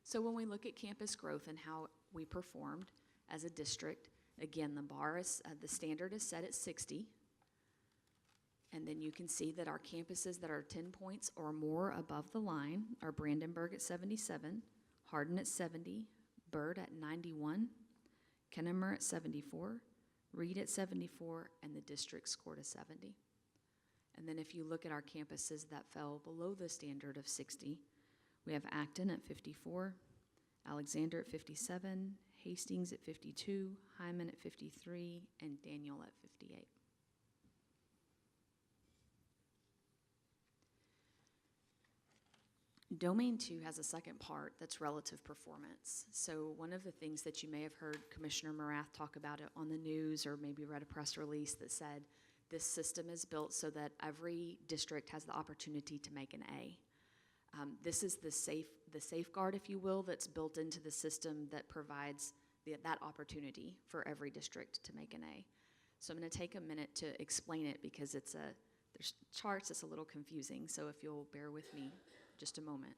So when we look at campus growth and how we performed as a district, again, the standard is set at 60. And then you can see that our campuses that are 10 points or more above the line are Brandenburg at 77, Hardin at 70, Byrd at 91, Kennemer at 74, Reed at 74, and the district scored a 70. And then if you look at our campuses that fell below the standard of 60, we have Acton at 54, Alexander at 57, Hastings at 52, Hyman at 53, and Daniel at 58. Domain 2 has a second part that's relative performance. So one of the things that you may have heard Commissioner Morath talk about it on the news or maybe read a press release that said this system is built so that every district has the opportunity to make an A. This is the safeguard, if you will, that's built into the system that provides that opportunity for every district to make an A. So I'm going to take a minute to explain it because there's charts, it's a little confusing, so if you'll bear with me just a moment.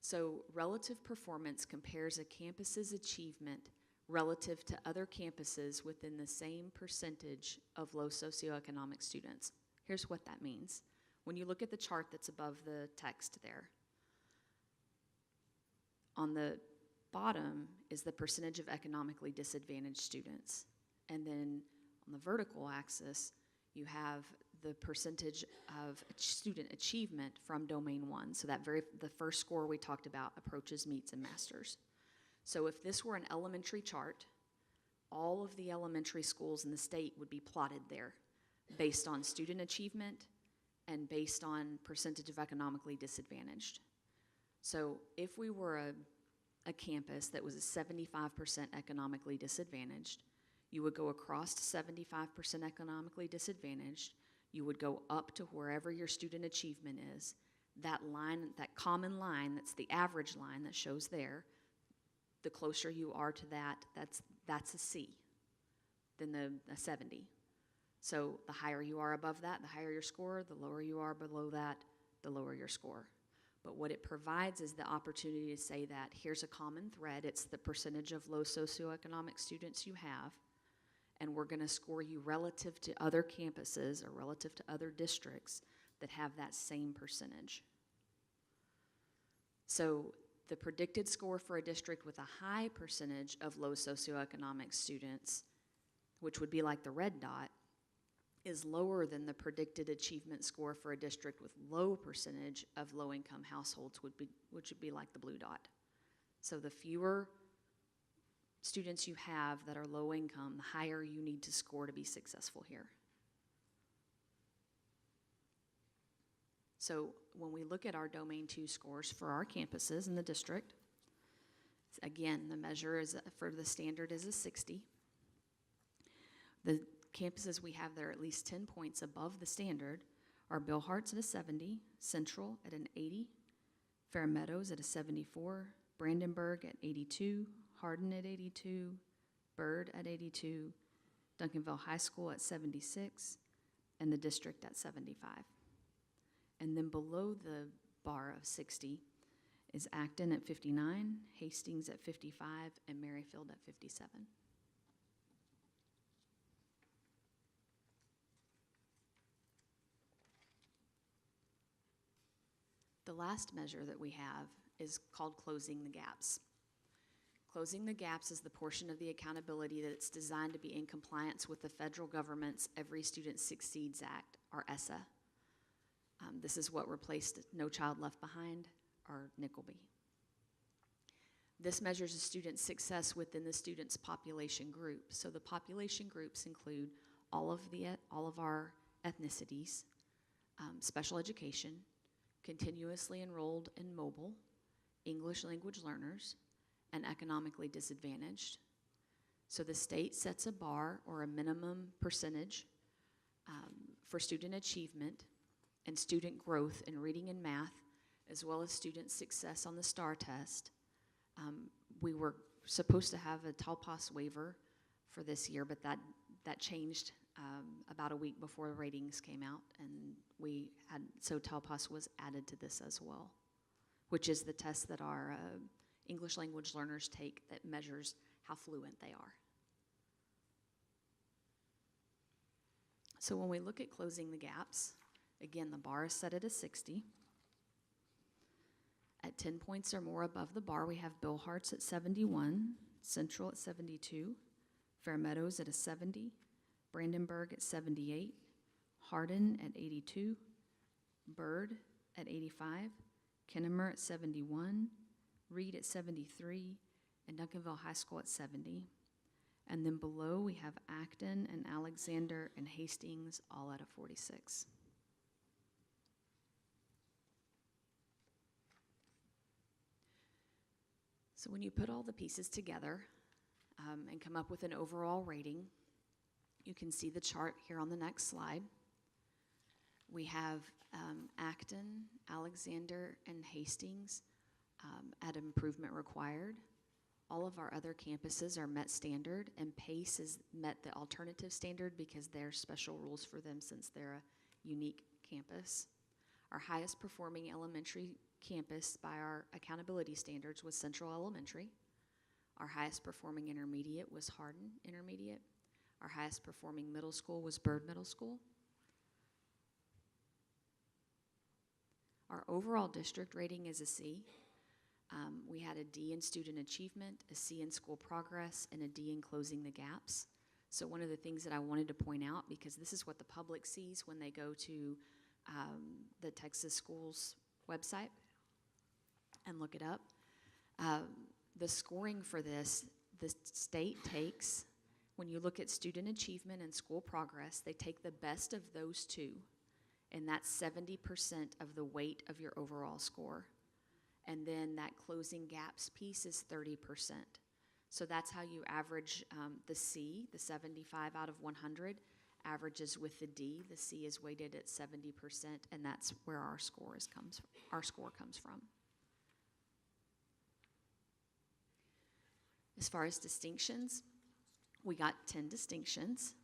So relative performance compares a campus's achievement relative to other campuses within the same percentage of low socioeconomic students. Here's what that means. When you look at the chart that's above the text there, on the bottom is the percentage of economically disadvantaged students. And then on the vertical axis, you have the percentage of student achievement from Domain 1. So the first score we talked about, approaches, meets, and masters. So if this were an elementary chart, all of the elementary schools in the state would be plotted there based on student achievement and based on percentage of economically disadvantaged. So if we were a campus that was 75% economically disadvantaged, you would go across to 75% economically disadvantaged, you would go up to wherever your student achievement is. That line, that common line, that's the average line that shows there, the closer you are to that, that's a C than a 70. So the higher you are above that, the higher your score, the lower you are below that, the lower your score. But what it provides is the opportunity to say that here's a common thread, it's the percentage of low socioeconomic students you have, and we're going to score you relative to other campuses or relative to other districts that have that same percentage. So the predicted score for a district with a high percentage of low socioeconomic students, which would be like the red dot, is lower than the predicted achievement score for a district with low percentage of low-income households, which would be like the blue dot. So the fewer students you have that are low income, the higher you need to score to be successful here. So when we look at our Domain 2 scores for our campuses in the district, again, the measure for the standard is a 60. The campuses we have that are at least 10 points above the standard are Bill Hart's at a 70, Central at an 80, Fair Meadows at a 74, Brandenburg at 82, Hardin at 82, Byrd at 82, Duncanville High School at 76, and the district at 75. And then below the bar of 60 is Acton at 59, Hastings at 55, and Merrifield at 57. The last measure that we have is called closing the gaps. Closing the gaps is the portion of the accountability that's designed to be in compliance with the federal government's Every Student Succeeds Act, or ESSA. This is what replaced No Child Left Behind, or Nickelby. This measures a student's success within the student's population group. So the population groups include all of our ethnicities, special education, continuously enrolled and mobile, English language learners, and economically disadvantaged. So the state sets a bar or a minimum percentage for student achievement and student growth in reading and math, as well as student success on the STAR test. We were supposed to have a TALPAS waiver for this year, but that changed about a week before the ratings came out, and so TALPAS was added to this as well, which is the test that our English language learners take that measures how fluent they are. So when we look at closing the gaps, again, the bar is set at a 60. At 10 points or more above the bar, we have Bill Hart's at 71, Central at 72, Fair Meadows at a 70, Brandenburg at 78, Hardin at 82, Byrd at 85, Kennemer at 71, Reed at 73, and Duncanville High School at 70. And then below, we have Acton and Alexander and Hastings all at a 46. So when you put all the pieces together and come up with an overall rating, you can see the chart here on the next slide. We have Acton, Alexander, and Hastings at improvement required. All of our other campuses are met standard, and PACE has met the alternative standard because there are special rules for them since they're a unique campus. Our highest performing elementary campus by our accountability standards was Central Elementary. Our highest performing intermediate was Hardin Intermediate. Our highest performing middle school was Byrd Middle School. Our overall district rating is a C. We had a D in student achievement, a C in school progress, and a D in closing the gaps. So one of the things that I wanted to point out, because this is what the public sees when they go to the Texas Schools website and look it up, the scoring for this, the state takes, when you look at student achievement and school progress, they take the best of those two, and that's 70% of the weight of your overall score. And then that closing gaps piece is 30%. So that's how you average the C, the 75 out of 100, averages with the D. The C is weighted at 70%, and that's where our score comes from. As far as distinctions, we got 10 distinctions.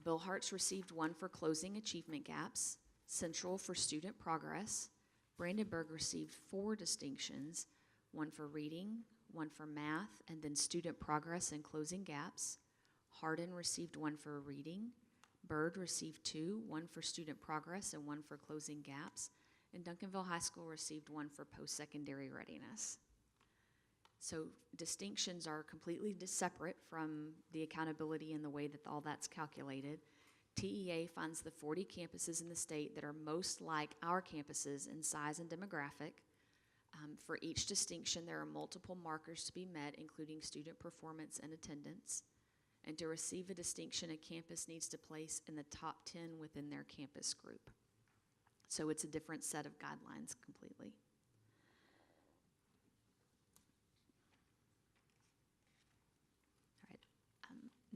Bill Hart's received 1 for closing achievement gaps, Central for student progress. Brandenburg received 4 distinctions, 1 for reading, 1 for math, and then student progress and closing gaps. Hardin received 1 for reading. Byrd received 2, 1 for student progress and 1 for closing gaps. And Duncanville High School received 1 for post-secondary readiness. So distinctions are completely separate from the accountability and the way that all that's calculated. TEA funds the 40 campuses in the state that are most like our campuses in size and demographic. For each distinction, there are multiple markers to be met, including student performance and attendance. And to receive a distinction, a campus needs to place in the top 10 within their campus group. So it's a different set of guidelines completely.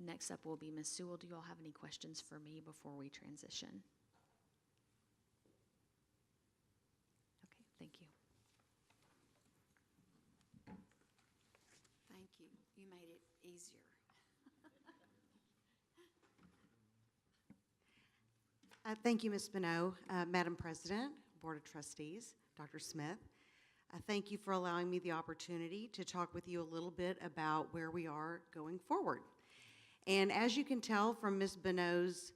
Next up will be Ms. Sewell. Do you all have any questions for me before we transition? Okay, thank you. Thank you. You made it easier. Thank you, Ms. Bonneau. Madam President, Board of Trustees, Dr. Smith, thank you for allowing me the opportunity to talk with you a little bit about where we are going forward. And as you can tell from Ms. Bonneau's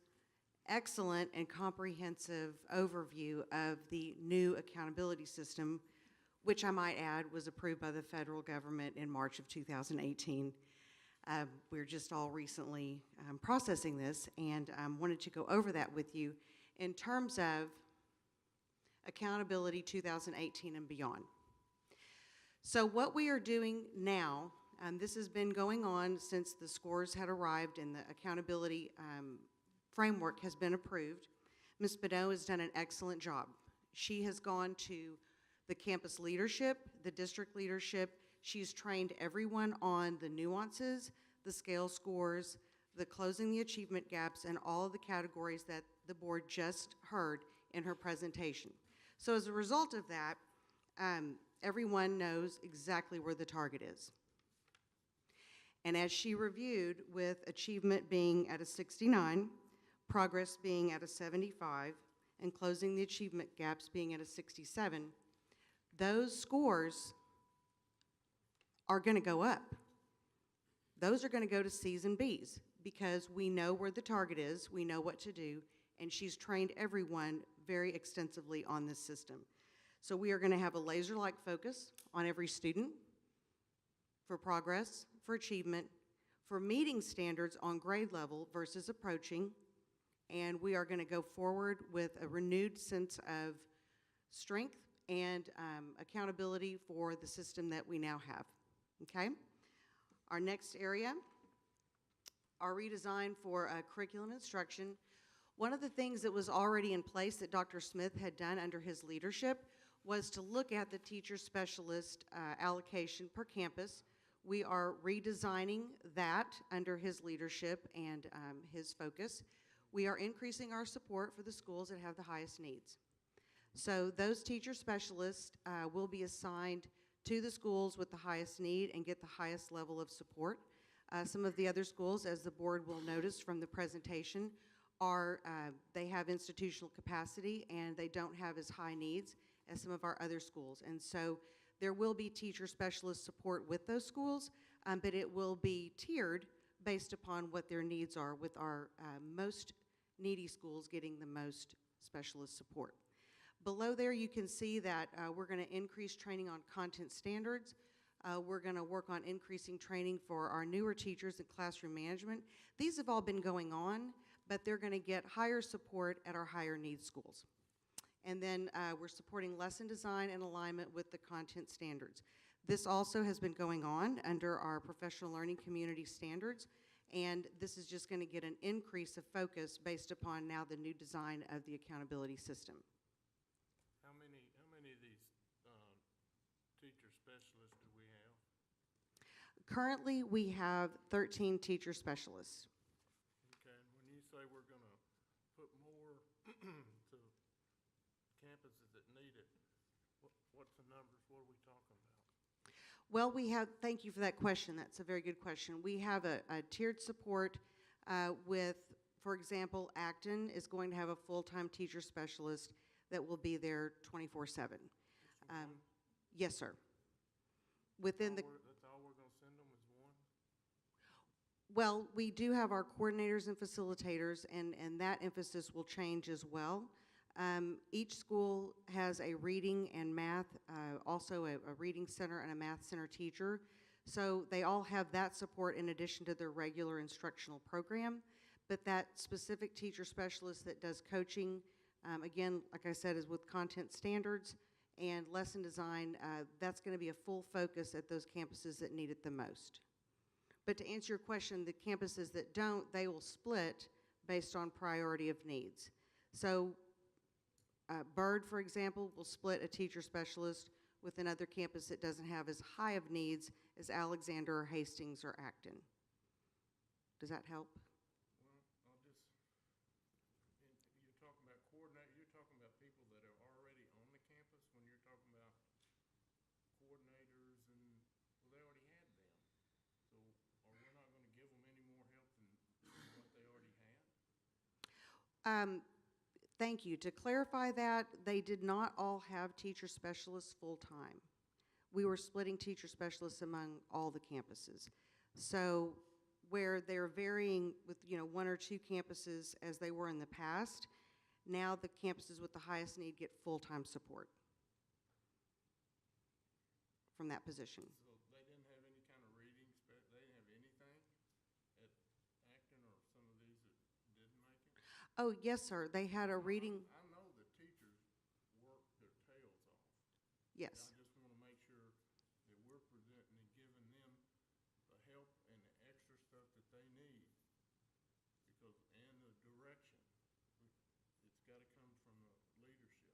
excellent and comprehensive overview of the new accountability system, which I might add was approved by the federal government in March of 2018. We're just all recently processing this, and wanted to go over that with you in terms of accountability 2018 and beyond. So what we are doing now, this has been going on since the scores had arrived and the accountability framework has been approved. Ms. Bonneau has done an excellent job. She has gone to the campus leadership, the district leadership. She's trained everyone on the nuances, the scale scores, the closing the achievement gaps, and all of the categories that the board just heard in her presentation. So as a result of that, everyone knows exactly where the target is. And as she reviewed, with achievement being at a 69, progress being at a 75, and closing the achievement gaps being at a 67, those scores are going to go up. Those are going to go to Cs and Bs because we know where the target is, we know what to do, and she's trained everyone very extensively on this system. So we are going to have a laser-like focus on every student for progress, for achievement, for meeting standards on grade level versus approaching, and we are going to go forward with a renewed sense of strength and accountability for the system that we now have, okay? Our next area, our redesign for curriculum instruction. One of the things that was already in place that Dr. Smith had done under his leadership was to look at the teacher specialist allocation per campus. We are redesigning that under his leadership and his focus. We are increasing our support for the schools that have the highest needs. So those teacher specialists will be assigned to the schools with the highest need and get the highest level of support. Some of the other schools, as the board will notice from the presentation, they have institutional capacity and they don't have as high needs as some of our other schools. And so there will be teacher specialist support with those schools, but it will be tiered based upon what their needs are, with our most needy schools getting the most specialist support. Below there, you can see that we're going to increase training on content standards. We're going to work on increasing training for our newer teachers in classroom management. These have all been going on, but they're going to get higher support at our higher needs schools. And then we're supporting lesson design and alignment with the content standards. This also has been going on under our professional learning community standards, and this is just going to get an increase of focus based upon now the new design of the accountability system. How many of these teacher specialists do we have? Currently, we have 13 teacher specialists. Okay, and when you say we're going to put more to campuses that need it, what's the numbers? What are we talking about? Well, thank you for that question. That's a very good question. We have a tiered support with, for example, Acton is going to have a full-time teacher specialist that will be there 24/7. Yes, sir. Within the... That's all we're going to send them is one? Well, we do have our coordinators and facilitators, and that emphasis will change as well. Each school has a reading and math, also a reading center and a math center teacher. So they all have that support in addition to their regular instructional program. But that specific teacher specialist that does coaching, again, like I said, is with content standards and lesson design. That's going to be a full focus at those campuses that need it the most. But to answer your question, the campuses that don't, they will split based on priority of needs. So Byrd, for example, will split a teacher specialist with another campus that doesn't have as high of needs as Alexander or Hastings or Acton. Does that help? Well, you're talking about coordinate, you're talking about people that are already on the campus when you're talking about coordinators and, well, they already had them. So are we not going to give them any more help than what they already had? Thank you. To clarify that, they did not all have teacher specialists full-time. We were splitting teacher specialists among all the campuses. So where they're varying with, one or two campuses as they were in the past, now the campuses with the highest need get full-time support from that position. So they didn't have any kind of reading, they didn't have anything at Acton or some of these that didn't make it? Oh, yes, sir. They had a reading. I know the teachers work their tails off. Yes. I just want to make sure that we're presenting and giving them the help and the extra stuff that they need. Because, and the direction, it's got to come from the leadership.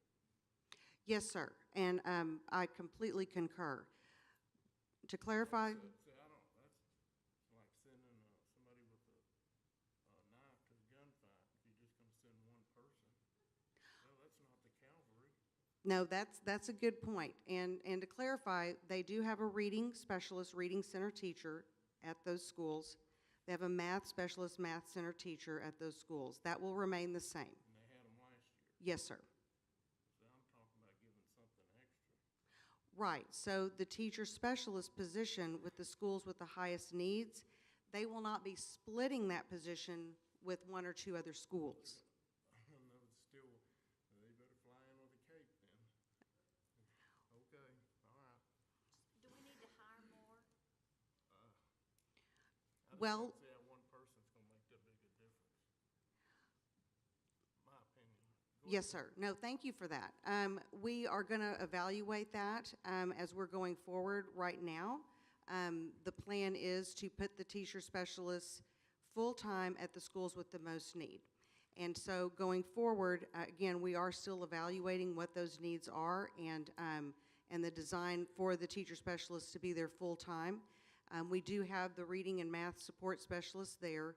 Yes, sir. And I completely concur. To clarify. See, I don't, that's like sending somebody with a knife to a gunfight. If you're just going to send one person, well, that's not the cavalry. No, that's a good point. And to clarify, they do have a reading specialist, reading center teacher at those schools. They have a math specialist, math center teacher at those schools. That will remain the same. And they had them last year. Yes, sir. So I'm talking about giving something extra. Right, so the teacher specialist position with the schools with the highest needs, they will not be splitting that position with one or two other schools. No, still, they better fly in with a cape then. Okay, all right. Do we need to hire more? I Well- just don't see how one person's gonna make that big a difference. My opinion. Go Yes, ahead. sir. No, thank you for that. We are going to evaluate that as we're going forward right now. The plan is to put the teacher specialists full-time at the schools with the most need. And so going forward, again, we are still evaluating what those needs are and the design for the teacher specialists to be there full-time. We do have the reading and math support specialists there.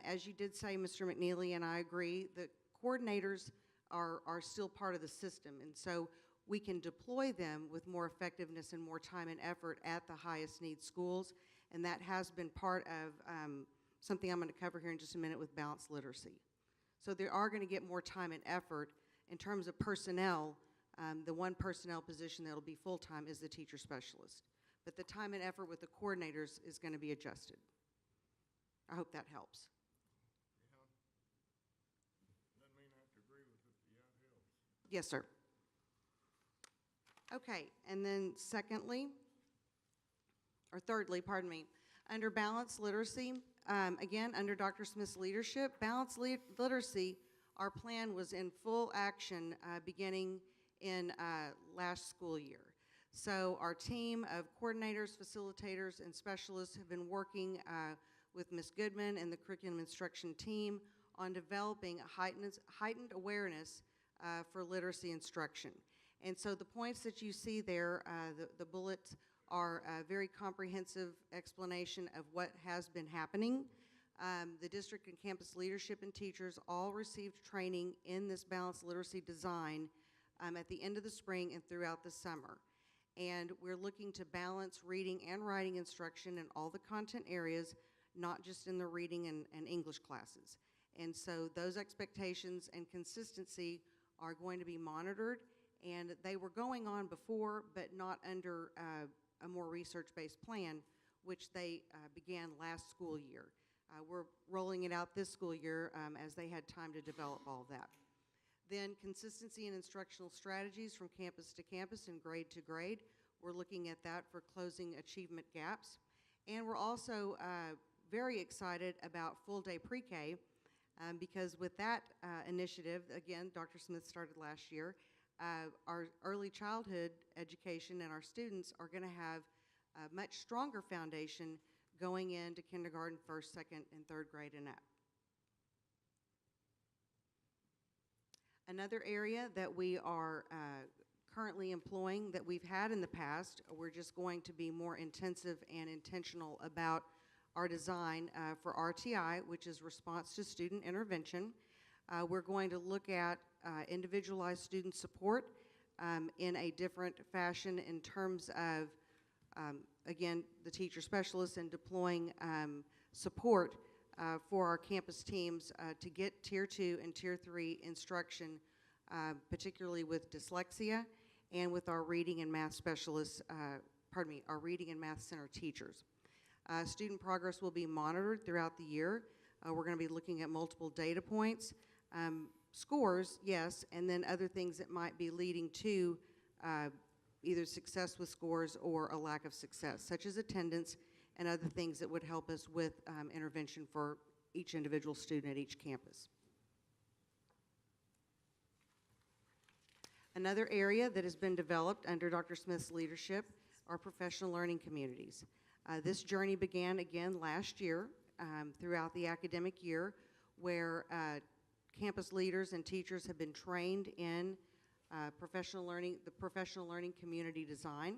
As you did say, Mr. McNeely, and I agree, the coordinators are still part of the system, and so we can deploy them with more effectiveness and more time and effort at the highest need schools, and that has been part of something I'm going to cover here in just a minute with balanced literacy. So they are going to get more time and effort. In terms of personnel, the one personnel position that will be full-time is the teacher specialist, but the time and effort with the coordinators is going to be adjusted. I hope that helps. Doesn't mean I have to agree with it, but yeah, it helps. Yes, sir. Okay, and then thirdly, pardon me, under balanced literacy, again, under Dr. Smith's leadership, balanced literacy, our plan was in full action beginning in last school year. So our team of coordinators, facilitators, and specialists have been working with Ms. Goodman and the curriculum instruction team on developing a heightened awareness for literacy instruction. And so the points that you see there, the bullets, are a very comprehensive explanation of what has been happening. The district and campus leadership and teachers all received training in this balanced literacy design at the end of the spring and throughout the summer. And we're looking to balance reading and writing instruction in all the content areas, not just in the reading and English classes. And so those expectations and consistency are going to be monitored, and they were going on before, but not under a more research-based plan, which they began last school year. We're rolling it out this school year as they had time to develop all of that. Then consistency in instructional strategies from campus to campus and grade to grade. We're looking at that for closing achievement gaps. And we're also very excited about full-day pre-K because with that initiative, again, Dr. Smith started last year, our early childhood education and our students are going to have a much stronger foundation going into kindergarten, first, second, and third grade and up. Another area that we are currently employing that we've had in the past, we're just going to be more intensive and intentional about our design for RTI, which is response to student intervention. We're going to look at individualized student support in a different fashion in terms of, again, the teacher specialists and deploying support for our campus teams to get Tier 2 and Tier 3 instruction, particularly with dyslexia and with our reading and math specialists, our reading and math center teachers. Student progress will be monitored throughout the year. We're going to be looking at multiple data points. Scores, yes, and then other things that might be leading to either success with scores or a lack of success, such as attendance and other things that would help us with intervention for each individual student at each campus. Another area that has been developed under Dr. Smith's leadership are professional learning communities. This journey began again last year throughout the academic year, where campus leaders and teachers have been trained in the professional learning community design.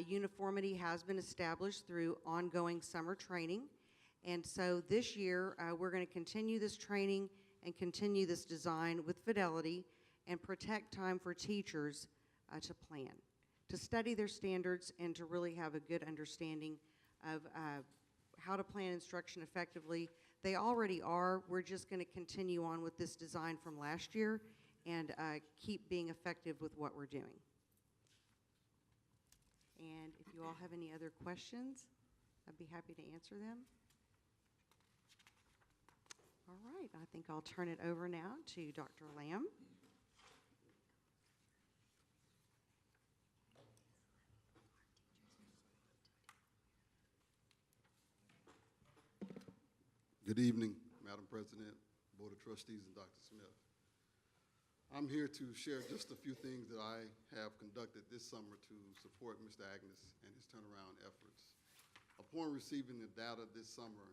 Uniformity has been established through ongoing summer training, and so this year we're going to continue this training and continue this design with fidelity and protect time for teachers to plan, to study their standards, and to really have a good understanding of how to plan instruction effectively. They already are. We're just going to continue on with this design from last year and keep being effective with what we're doing. And if you all have any other questions, I'd be happy to answer them. All right, I think I'll turn it over now to Dr. Lamb. Good evening, Madam President, Board of Trustees, and Dr. Smith. I'm here to share just a few things that I have conducted this summer to support Mr. Agnes and his turnaround efforts. Upon receiving the data this summer,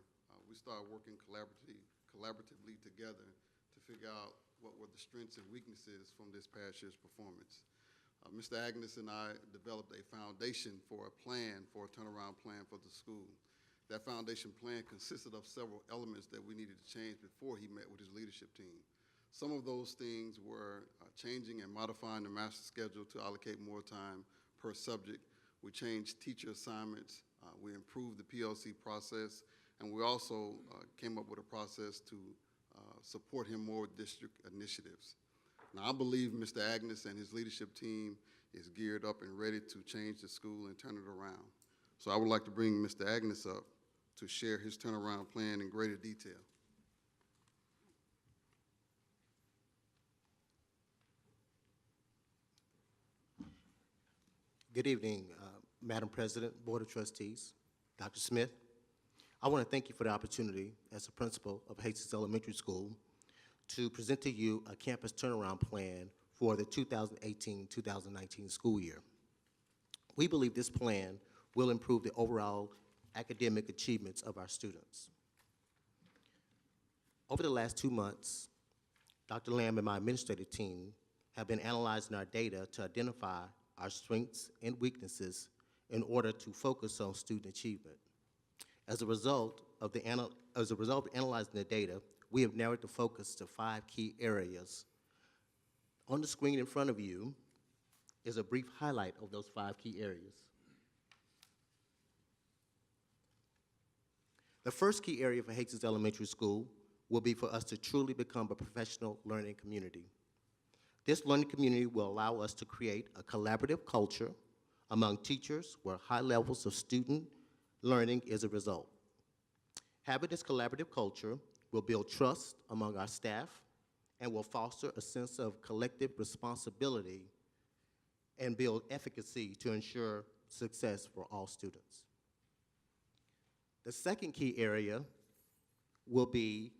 we started working collaboratively together to figure out what were the strengths and weaknesses from this past year's performance. Mr. Agnes and I developed a foundation for a turnaround plan for the school. That foundation plan consisted of several elements that we needed to change before he met with his leadership team. Some of those things were changing and modifying the master schedule to allocate more time per subject. We changed teacher assignments. We improved the PLC process, and we also came up with a process to support him more with district initiatives. Now, I believe Mr. Agnes and his leadership team is geared up and ready to change the school and turn it around. So I would like to bring Mr. Agnes up to share his turnaround plan in greater detail. Good evening, Madam President, Board of Trustees, Dr. Smith. I want to thank you for the opportunity as a principal of Hastings Elementary School to present to you a campus turnaround plan for the 2018-2019 school year. We believe this plan will improve the overall academic achievements of our students. Over the last 2 months, Dr. Lamb and my administrative team have been analyzing our data to identify our strengths and weaknesses in order to focus on student achievement. As a result of analyzing the data, we have narrowed the focus to 5 key areas. On the screen in front of you is a brief highlight of those 5 key areas. The first key area for Hastings Elementary School will be for us to truly become a professional learning community. This learning community will allow us to create a collaborative culture among teachers where high levels of student learning is a result. Having this collaborative culture will build trust among our staff and will foster a sense of collective responsibility and build efficacy to ensure success for all students. The second key area will be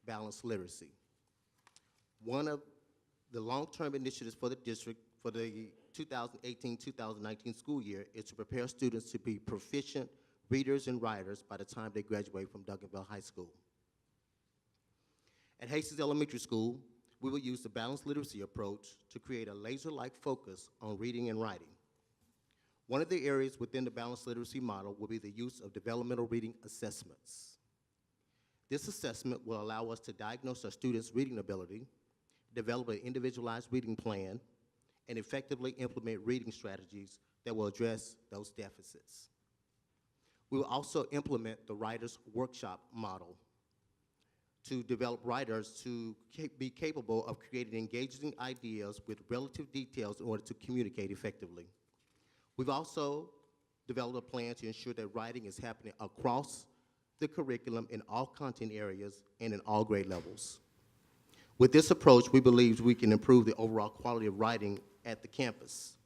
balanced literacy. One of the long-term initiatives for the district for the 2018-2019 school year is to prepare students to be proficient readers and writers by the time they graduate from Duncanville High School. At Hastings Elementary School, we will use the balanced literacy approach to create a laser-like focus on reading and writing. One of the areas within the balanced literacy model will be the use of developmental reading assessments. This assessment will allow us to diagnose our students' reading ability, develop an individualized reading plan, and effectively implement reading strategies that will address those deficits. We will also implement the Writers' Workshop model to develop writers to be capable of creating engaging ideas with relative details in order to communicate effectively. We've also developed a plan to ensure that writing is happening across the curriculum in all content areas and in all grade levels. With this approach, we believe we can improve the overall quality of writing at the campus.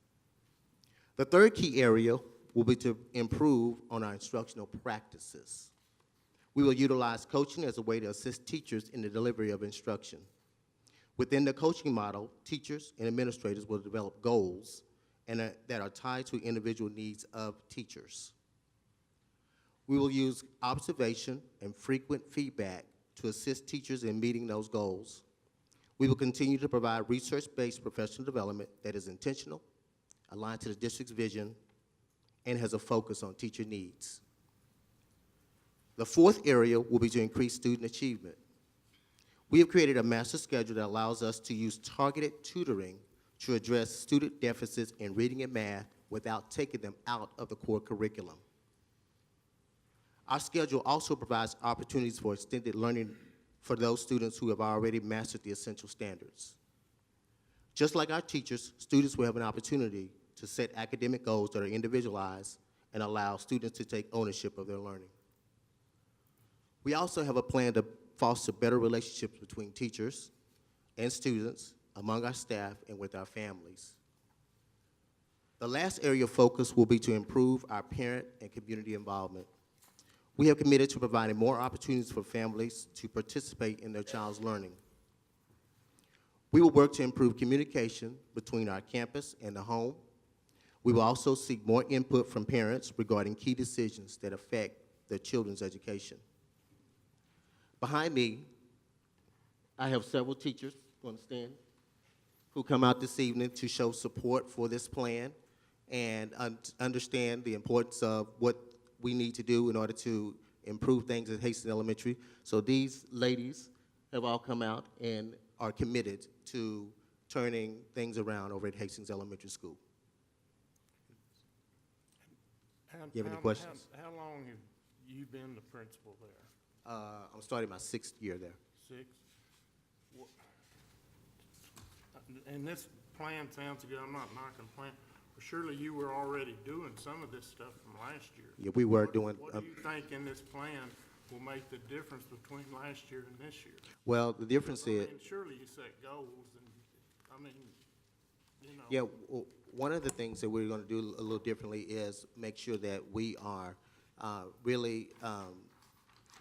The third key area will be to improve on our instructional practices. We will utilize coaching as a way to assist teachers in the delivery of instruction. Within the coaching model, teachers and administrators will develop goals that are tied to individual needs of teachers. We will use observation and frequent feedback to assist teachers in meeting those goals. We will continue to provide research-based professional development that is intentional, aligned to the district's vision, and has a focus on teacher needs. The fourth area will be to increase student achievement. We have created a master schedule that allows us to use targeted tutoring to address student deficits in reading and math without taking them out of the core curriculum. Our schedule also provides opportunities for extended learning for those students who have already mastered the essential standards. Just like our teachers, students will have an opportunity to set academic goals that are individualized and allow students to take ownership of their learning. We also have a plan to foster better relationships between teachers and students, among our staff, and with our families. The last area of focus will be to improve our parent and community involvement. We have committed to providing more opportunities for families to participate in their child's learning. We will work to improve communication between our campus and the home. We will also seek more input from parents regarding key decisions that affect their children's education. Behind me, I have several teachers, want to stand, who come out this evening to show support for this plan and understand the importance of what we need to do in order to improve things at Hastings Elementary. So these ladies have all come out and are committed to turning things around over at Hastings Elementary School. You have any questions? How long have you been the principal there? I'm starting my 6th year there. 6? And this plan sounds good. I'm not knocking plan. But surely you were already doing some of this stuff from last year. Yeah, we were doing. What do you think in this plan will make the difference between last year and this year? Well, the difference is. Surely you set goals, and I mean, you know. Yeah, one of the things that we're going to do a little differently is make sure that we are really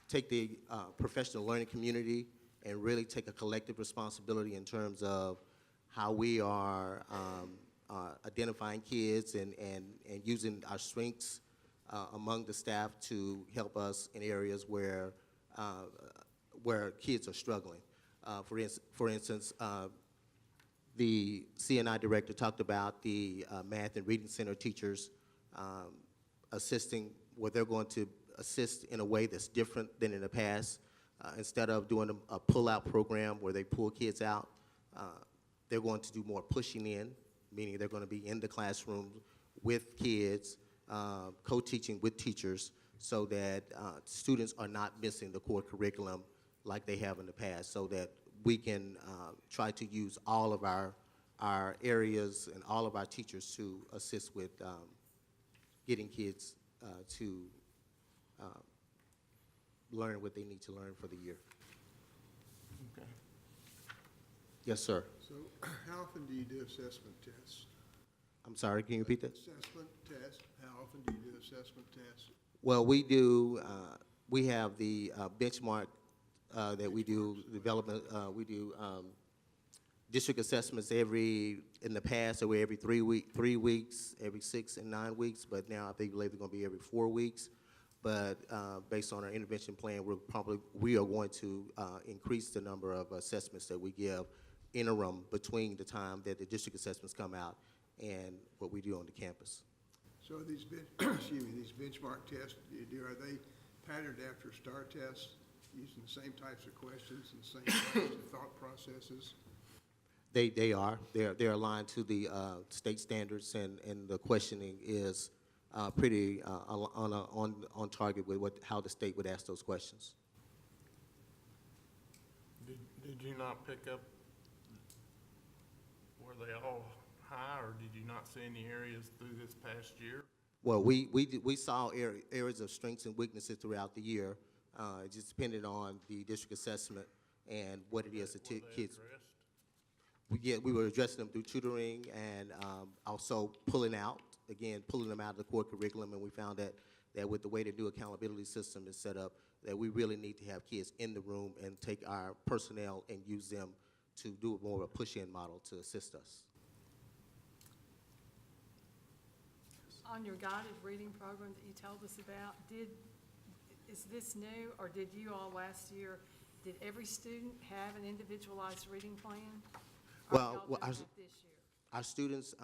take the professional learning community and really take a collective responsibility in terms of how we are identifying kids and using our strengths among the staff to help us in areas where kids are struggling. For instance, the CNI director talked about the math and reading center teachers assisting, where they're going to assist in a way that's different than in the past. Instead of doing a pull-out program where they pull kids out, they're going to do more pushing in, meaning they're going to be in the classroom with kids, co-teaching with teachers, so that students are not missing the core curriculum like they have in the past, so that we can try to use all of our areas and all of our teachers to assist with getting kids to learn what they need to learn for the year. Okay. Yes, sir. So how often do you do assessment tests? I'm sorry, can you repeat that? Assessment tests, how often do you do assessment tests? Well, we do, we have the benchmark that we do, development, we do district assessments in the past, they were every 3 weeks, every 6 and 9 weeks, but now I think they're going to be every 4 weeks. But based on our intervention plan, we are going to increase the number of assessments that we give interim between the time that the district assessments come out and what we do on the campus. So these these benchmark tests you do, are they patterned after STAR tests, using the same types of questions and same types of thought processes? They are. They're aligned to the state standards, and the questioning is pretty on target with how the state would ask those questions. Did you not pick up, were they all high, or did you not see any areas through this past year? Well, we saw areas of strengths and weaknesses throughout the year. It just depended on the district assessment and what it is that kids. We were addressing them through tutoring and also pulling them out of the core curriculum, and we found that with the way the new accountability system is set up, that we really need to have kids in the room and take our personnel and use them to do more of a push-in model to assist us. On your guided reading program that you told us about, is this new, or did you all last year, did every student have an individualized reading plan? Well, our students,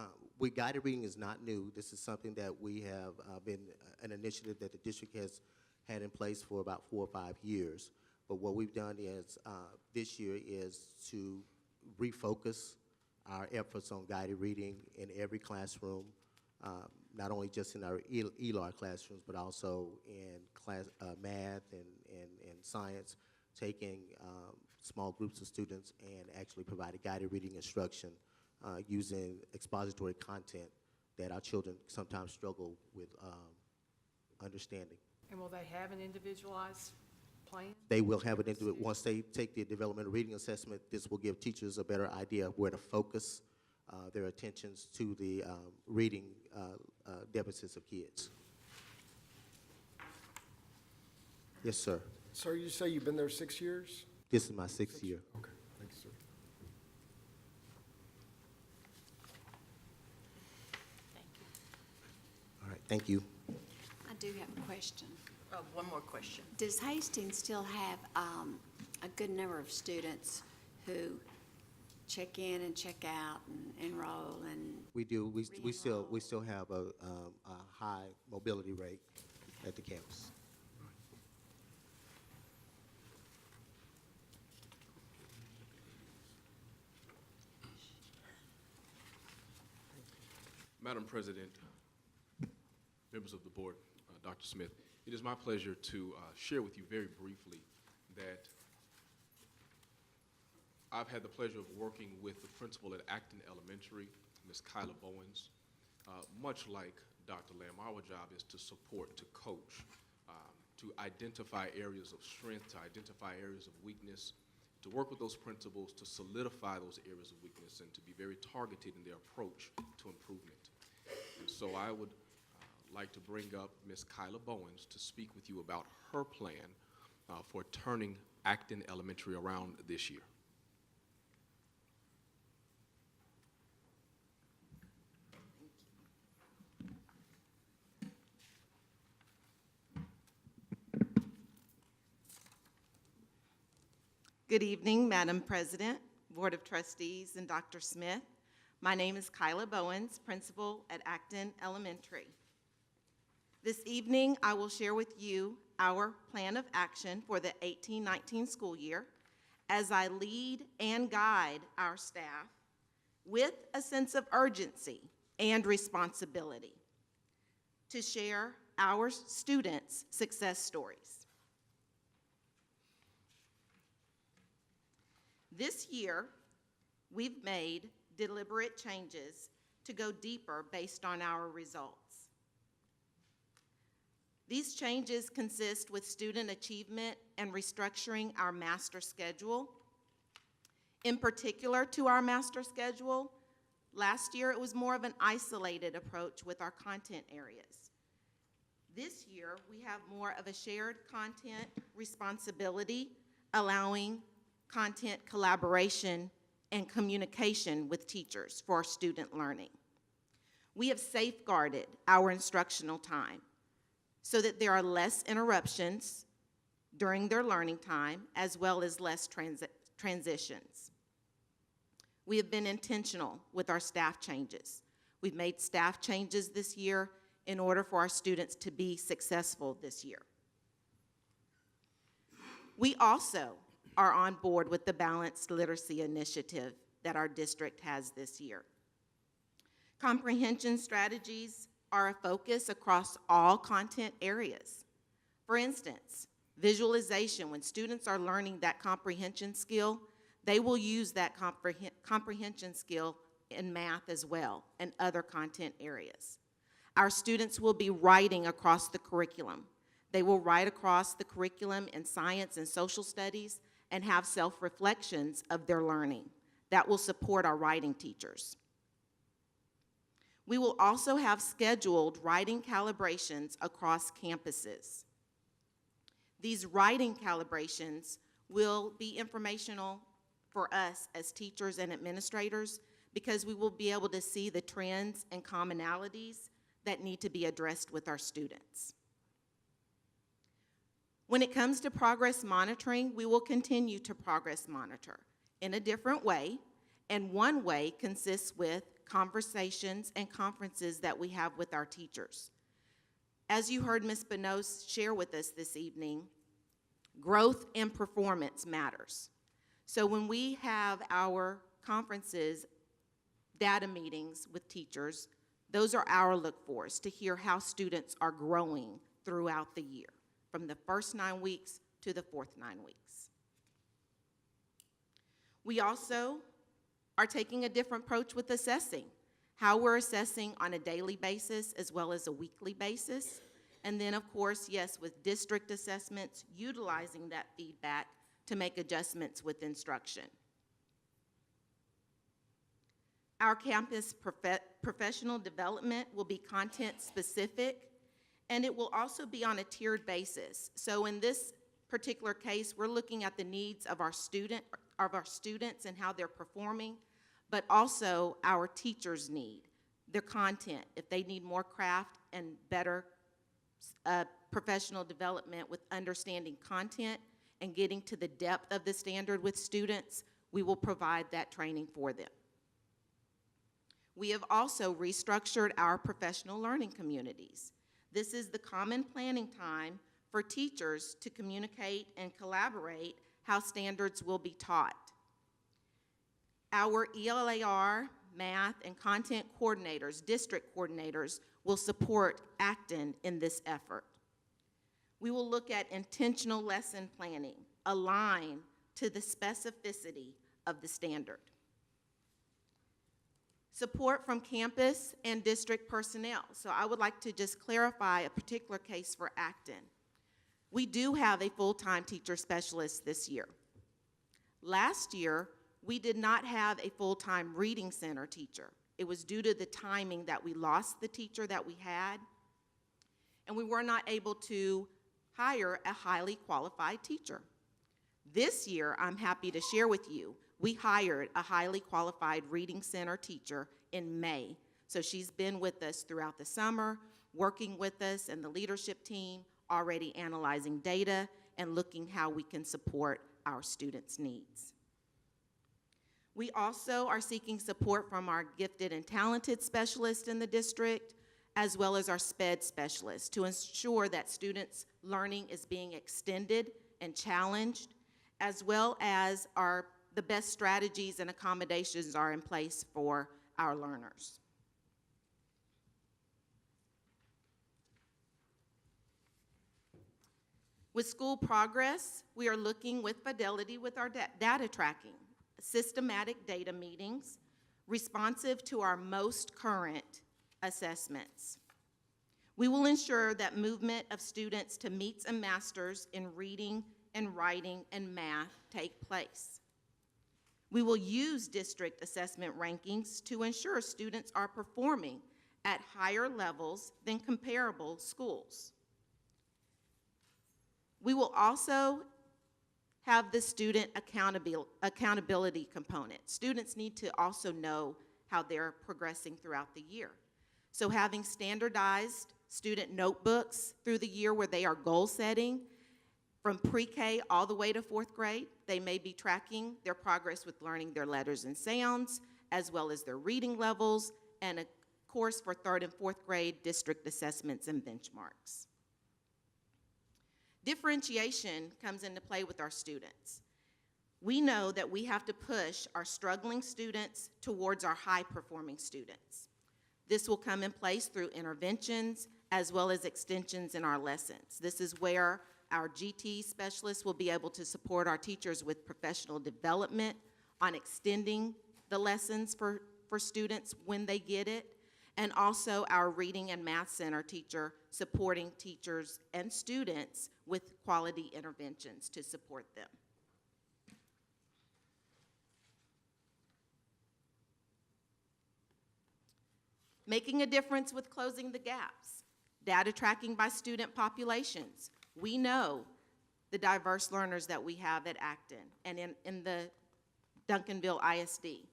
guided reading is not new. This is something that we have been an initiative that the district has had in place for about 4 or 5 years. But what we've done is this year is to refocus our efforts on guided reading in every classroom, not only just in our ELAR classrooms, but also in math and science, taking small groups of students and actually providing guided reading instruction using expository content that our children sometimes struggle with understanding. And will they have an individualized plan? They will have it into it. Once they take the developmental reading assessment, this will give teachers a better idea of where to focus their attentions to the reading deficits of kids. Yes, sir. Sir, you say you've been there 6 years? This is my 6th year. Okay, thank you, sir. All right, thank you. I do have a question. One more question. Does Hastings still have a good number of students who check in and check out and enroll and? We do. We still have a high mobility rate at the campus. Madam President, members of the board, Dr. Smith, it is my pleasure to share with you very briefly that I've had the pleasure of working with the principal at Acton Elementary, Ms. Kyla Bowens. Much like Dr. Lamb, our job is to support, to coach, to identify areas of strength, to identify areas of weakness, to work with those principals to solidify those areas of weakness and to be very targeted in their approach to improvement. And so I would like to bring up Ms. Kyla Bowens to speak with you about her plan for turning Acton Elementary around this year. Good evening, Madam President, Board of Trustees, and Dr. Smith. My name is Kyla Bowens, principal at Acton Elementary. This evening, I will share with you our plan of action for the 18-19 school year as I lead and guide our staff with a sense of urgency and responsibility to share our students' success stories. This year, we've made deliberate changes to go deeper based on our results. These changes consist with student achievement and restructuring our master schedule. In particular to our master schedule, last year it was more of an isolated approach with our content areas. This year, we have more of a shared content responsibility, allowing content collaboration and communication with teachers for student learning. We have safeguarded our instructional time so that there are less interruptions during their learning time, as well as less transitions. We have been intentional with our staff changes. We've made staff changes this year in order for our students to be successful this year. We also are on board with the Balanced Literacy Initiative that our district has this year. Comprehension strategies are a focus across all content areas. For instance, visualization, when students are learning that comprehension skill, they will use that comprehension skill in math as well and other content areas. Our students will be writing across the curriculum. They will write across the curriculum in science and social studies and have self-reflections of their learning. That will support our writing teachers. We will also have scheduled writing calibrations across campuses. These writing calibrations will be informational for us as teachers and administrators because we will be able to see the trends and commonalities that need to be addressed with our students. When it comes to progress monitoring, we will continue to progress monitor in a different way, and one way consists with conversations and conferences that we have with our teachers. As you heard Ms. Benos share with us this evening, growth and performance matters. So when we have our conferences, data meetings with teachers, those are our look-fors to hear how students are growing throughout the year, from the first 9 weeks to the fourth 9 weeks. We also are taking a different approach with assessing. how we're assessing on a daily basis as well as a weekly basis. And then, of course, yes, with district assessments, utilizing that feedback to make adjustments with instruction. Our campus professional development will be content-specific, and it will also be on a tiered basis. So in this particular case, we're looking at the needs of our students and how they're performing, but also our teachers' need, their content, if they need more craft and better professional development with understanding content and getting to the depth of the standard with students, we will provide that training for them. We have also restructured our professional learning communities. This is the common planning time for teachers to communicate and collaborate how standards will be taught. Our ELAR, math, and content coordinators, district coordinators, will support Acton in this effort. We will look at intentional lesson planning, aligned to the specificity of the standard. Support from campus and district personnel. So I would like to just clarify a particular case for Acton. We do have a full-time teacher specialist this year. Last year, we did not have a full-time reading center teacher. It was due to the timing that we lost the teacher that we had, and we were not able to hire a highly qualified teacher. This year, I'm happy to share with you, we hired a highly qualified reading center teacher in May. So she's been with us throughout the summer, working with us and the leadership team, already analyzing data and looking how we can support our students' needs. We also are seeking support from our gifted and talented specialists in the district, as well as our SPED specialists, to ensure that students' learning is being extended and challenged, as well as the best strategies and accommodations are in place for our learners. With school progress, we are looking with fidelity with our data tracking, systematic data meetings, responsive to our most current assessments. We will ensure that movement of students to meets and masters in reading and writing and math take place. We will use district assessment rankings to ensure students are performing at higher levels than comparable schools. We will also have the student accountability component. Students need to also know how they're progressing throughout the year. So having standardized student notebooks through the year where they are goal setting, from pre-K all the way to 4th grade, they may be tracking their progress with learning their letters and sounds, as well as their reading levels, and of course for 3rd and 4th grade district assessments and benchmarks. Differentiation comes into play with our students. We know that we have to push our struggling students towards our high-performing students. This will come in place through interventions as well as extensions in our lessons. This is where our GT specialists will be able to support our teachers with professional development on extending the lessons for students when they get it, and also our reading and math center teacher supporting teachers and students with quality interventions to support them. Making a difference with closing the gaps. Data tracking by student populations. We know the diverse learners that we have at Acton and in the Duncanville ISD.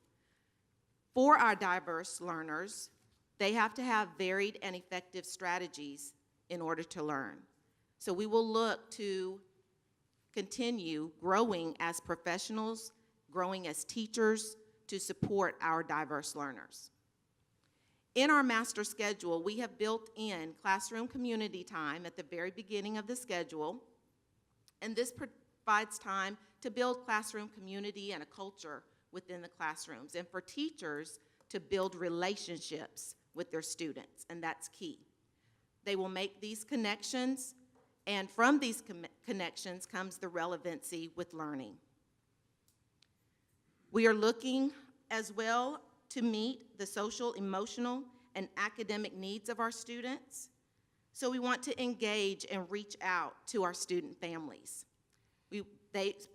For our diverse learners, they have to have varied and effective strategies in order to learn. So we will look to continue growing as professionals, growing as teachers to support our diverse learners. In our master schedule, we have built in classroom community time at the very beginning of the schedule, and this provides time to build classroom community and a culture within the classrooms, and for teachers to build relationships with their students, and that's key. They will make these connections, and from these connections comes the relevancy with learning. We are looking as well to meet the social, emotional, and academic needs of our students. So we want to engage and reach out to our student families.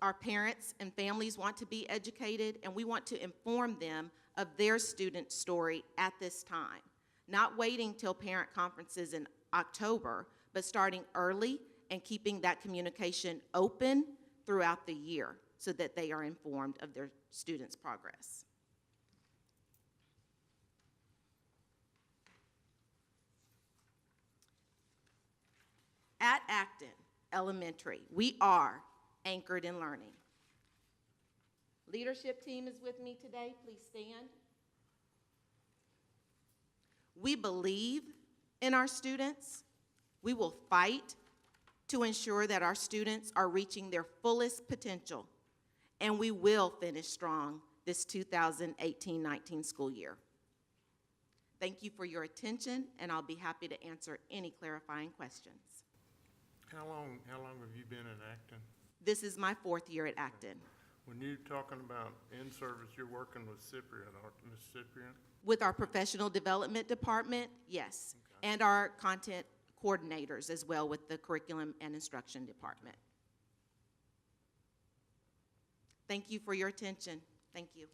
Our parents and families want to be educated, and we want to inform them of their student story at this time. Not waiting till parent conferences in October, but starting early and keeping that communication open throughout the year so that they are informed of their students' progress. At Acton Elementary, we are anchored in learning. Leadership team is with me today. Please stand. We believe in our students. We will fight to ensure that our students are reaching their fullest potential, and we will finish strong this 2018-19 school year. Thank you for your attention, and I'll be happy to answer any clarifying questions. How long have you been in Acton? This is my 4th year at Acton. When you're talking about in-service, you're working with Cyprian, aren't you, Ms. Cyprian? With our professional development department, yes, and our content coordinators as well with the curriculum and instruction department. Thank you for your attention. Thank you.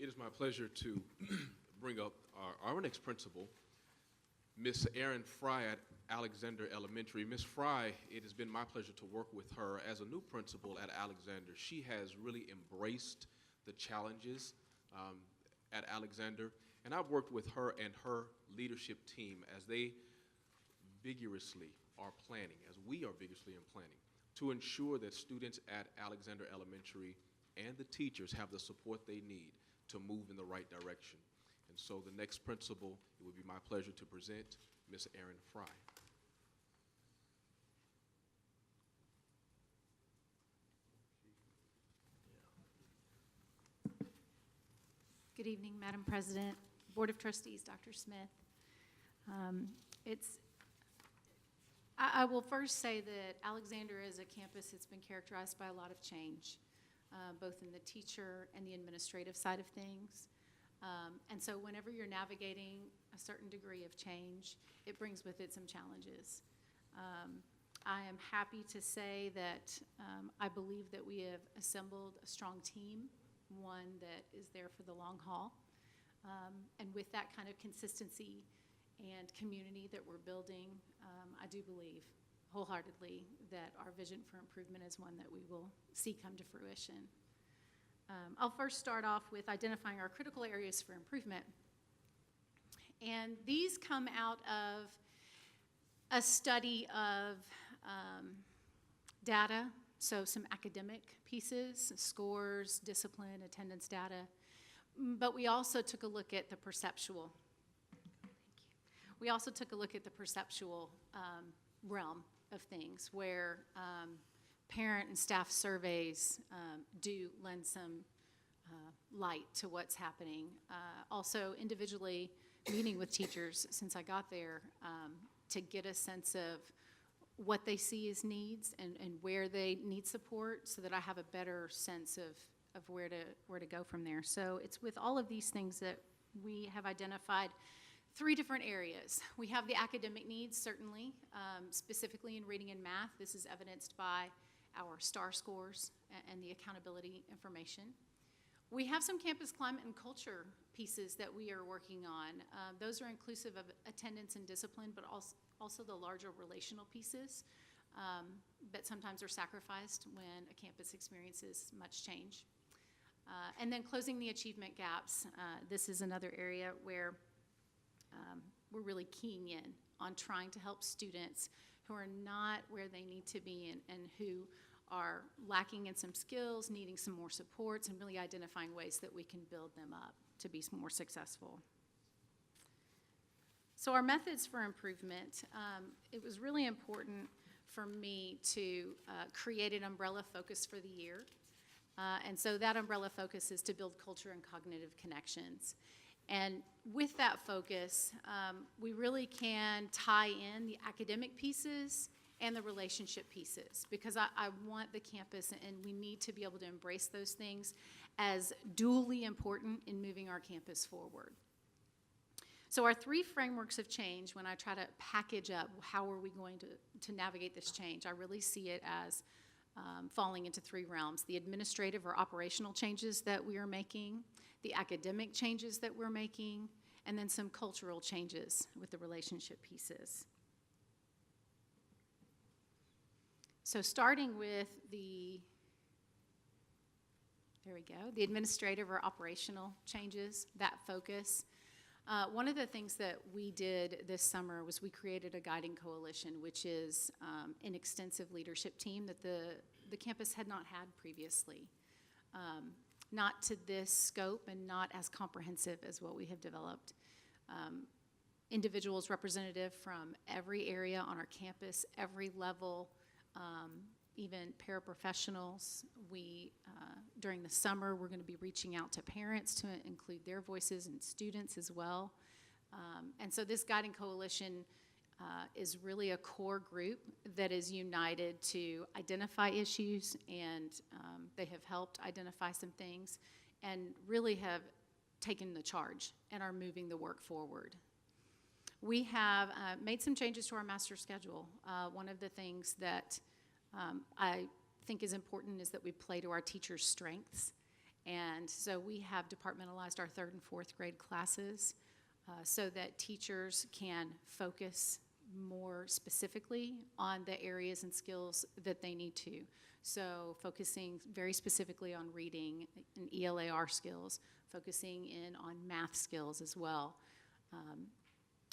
It is my pleasure to bring up our next principal, Miss Erin Fry at Alexander Elementary. Miss Fry, it has been my pleasure to work with her as a new principal at Alexander. She has really embraced the challenges at Alexander, and I've worked with her and her leadership team as they vigorously are planning, as we are vigorously in planning, to ensure that students at Alexander Elementary and the teachers have the support they need to move in the right direction. And so the next principal, it would be my pleasure to present Ms. Erin Fry. Good evening, Madam President, Board of Trustees, Dr. Smith. I will first say that Alexander as a campus has been characterized by a lot of change, both in the teacher and the administrative side of things. And so whenever you're navigating a certain degree of change, it brings with it some challenges. I am happy to say that I believe that we have assembled a strong team, one that is there for the long haul. And with that kind of consistency and community that we're building, I do believe wholeheartedly that our vision for improvement is one that we will see come to fruition. I'll first start off with identifying our critical areas for improvement. And these come out of a study of data, so some academic pieces, scores, discipline, attendance data, but we also took a look at the perceptual. We also took a look at the perceptual realm of things where parent and staff surveys do lend some light to what's happening. Also individually meeting with teachers since I got there to get a sense of what they see as needs and where they need support so that I have a better sense of where to go from there. So it's with all of these things that we have identified 3 different areas. We have the academic needs, certainly, specifically in reading and math. This is evidenced by our STAR scores and the accountability information. We have some campus climate and culture pieces that we are working on. Those are inclusive of attendance and discipline, but also the larger relational pieces that sometimes are sacrificed when a campus experiences much change. And then closing the achievement gaps. This is another area where we're really keying in on trying to help students who are not where they need to be and who are lacking in some skills, needing some more supports, and really identifying ways that we can build them up to be more successful. So our methods for improvement, it was really important for me to create an umbrella focus for the year. And so that umbrella focus is to build culture and cognitive connections. And with that focus, we really can tie in the academic pieces and the relationship pieces, because I want the campus, and we need to be able to embrace those things as dually important in moving our campus forward. So our 3 frameworks of change, when I try to package up how are we going to navigate this change, I really see it as falling into 3 realms: the administrative or operational changes that we are making, the academic changes that we're making, and then some cultural changes with the relationship pieces. So starting with the administrative or operational changes, that focus. One of the things that we did this summer was we created a guiding coalition, which is an extensive leadership team that the campus had not had previously. Not to this scope and not as comprehensive as what we have developed. Individuals representative from every area on our campus, every level, even paraprofessionals. During the summer, we're going to be reaching out to parents to include their voices, and students as well. And so this guiding coalition is really a core group that is united to identify issues, and they have helped identify some things and really have taken the charge and are moving the work forward. We have made some changes to our master schedule. One of the things that I think is important is that we play to our teachers' strengths. And so we have departmentalized our 3rd and 4th grade classes so that teachers can focus more specifically on the areas and skills that they need to. So focusing very specifically on reading and ELAR skills, focusing in on math skills as well.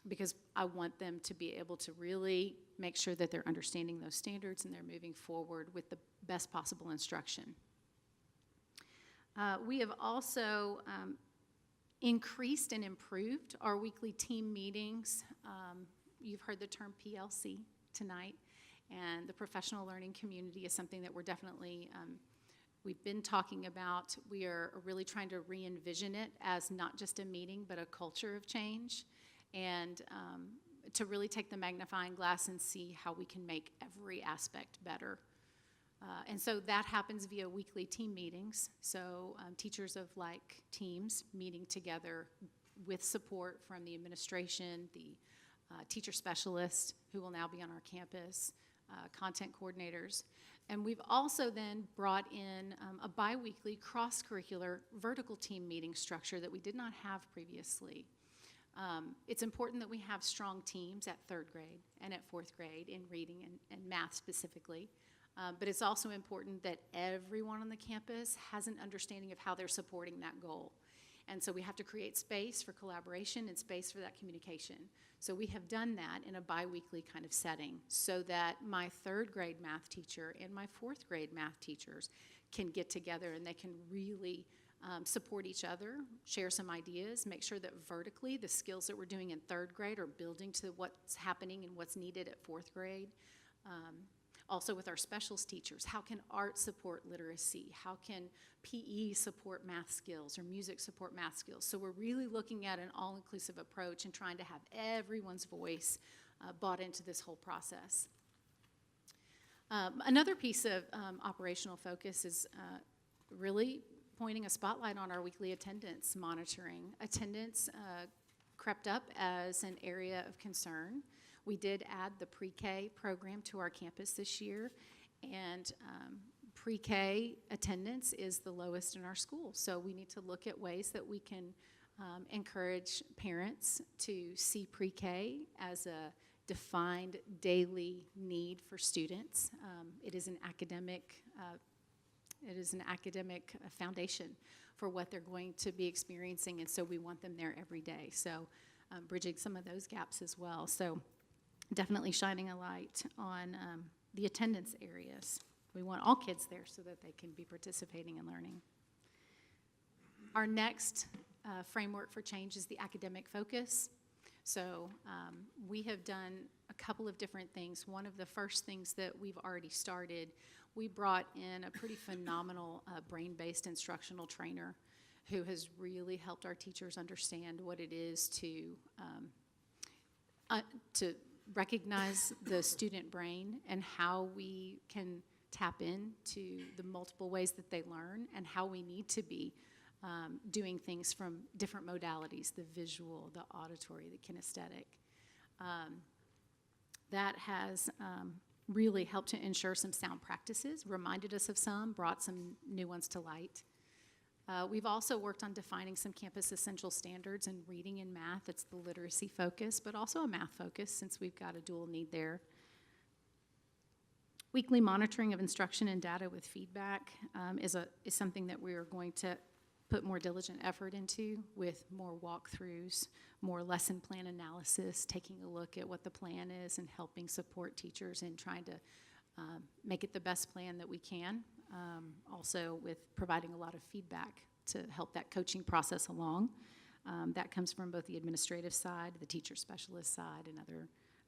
Because I want them to be able to really make sure that they're understanding those standards and they're moving forward with the best possible instruction. We have also increased and improved our weekly team meetings. You've heard the term PLC tonight, and the professional learning community is something that we're definitely, we've been talking about. We are really trying to re-envision it as not just a meeting, but a culture of change. And to really take the magnifying glass and see how we can make every aspect better. And so that happens via weekly team meetings. So teachers of like teams meeting together with support from the administration, the teacher specialists who will now be on our campus, content coordinators. And we've also then brought in a bi-weekly cross-curricular vertical team meeting structure that we did not have previously. It's important that we have strong teams at 3rd grade and at 4th grade in reading and math specifically. But it's also important that everyone on the campus has an understanding of how they're supporting that goal. And so we have to create space for collaboration and space for that communication. So we have done that in a bi-weekly kind of setting so that my 3rd grade math teacher and my 4th grade math teachers can get together and they can really support each other, share some ideas, make sure that vertically the skills that we're doing in 3rd grade are building to what's happening and what's needed at 4th grade. Also with our specials teachers, how can art support literacy? How can PE support math skills or music support math skills? So we're really looking at an all-inclusive approach and trying to have everyone's voice bought into this whole process. Another piece of operational focus is really pointing a spotlight on our weekly attendance monitoring. Attendance crept up as an area of concern. We did add the pre-K program to our campus this year, and pre-K attendance is the lowest in our school. So we need to look at ways that we can encourage parents to see pre-K as a defined daily need for students. It is an academic foundation for what they're going to be experiencing, and so we want them there every day. So bridging some of those gaps as well. So definitely shining a light on the attendance areas. We want all kids there so that they can be participating and learning. Our next framework for change is the academic focus. So we have done a couple of different things. One of the first things that we've already started, we brought in a pretty phenomenal brain-based instructional trainer who has really helped our teachers understand what it is to recognize the student brain and how we can tap into the multiple ways that they learn and how we need to be doing things from different modalities, the visual, the auditory, the kinesthetic. That has really helped to ensure some sound practices, reminded us of some, brought some new ones to light. We've also worked on defining some campus essential standards in reading and math. It's the literacy focus, but also a math focus since we've got a dual need there. Weekly monitoring of instruction and data with feedback is something that we are going to put more diligent effort into with more walkthroughs, more lesson plan analysis, taking a look at what the plan is and helping support teachers in trying to make it the best plan that we can. Also with providing a lot of feedback to help that coaching process along. That comes from both the administrative side, the teacher specialist side, and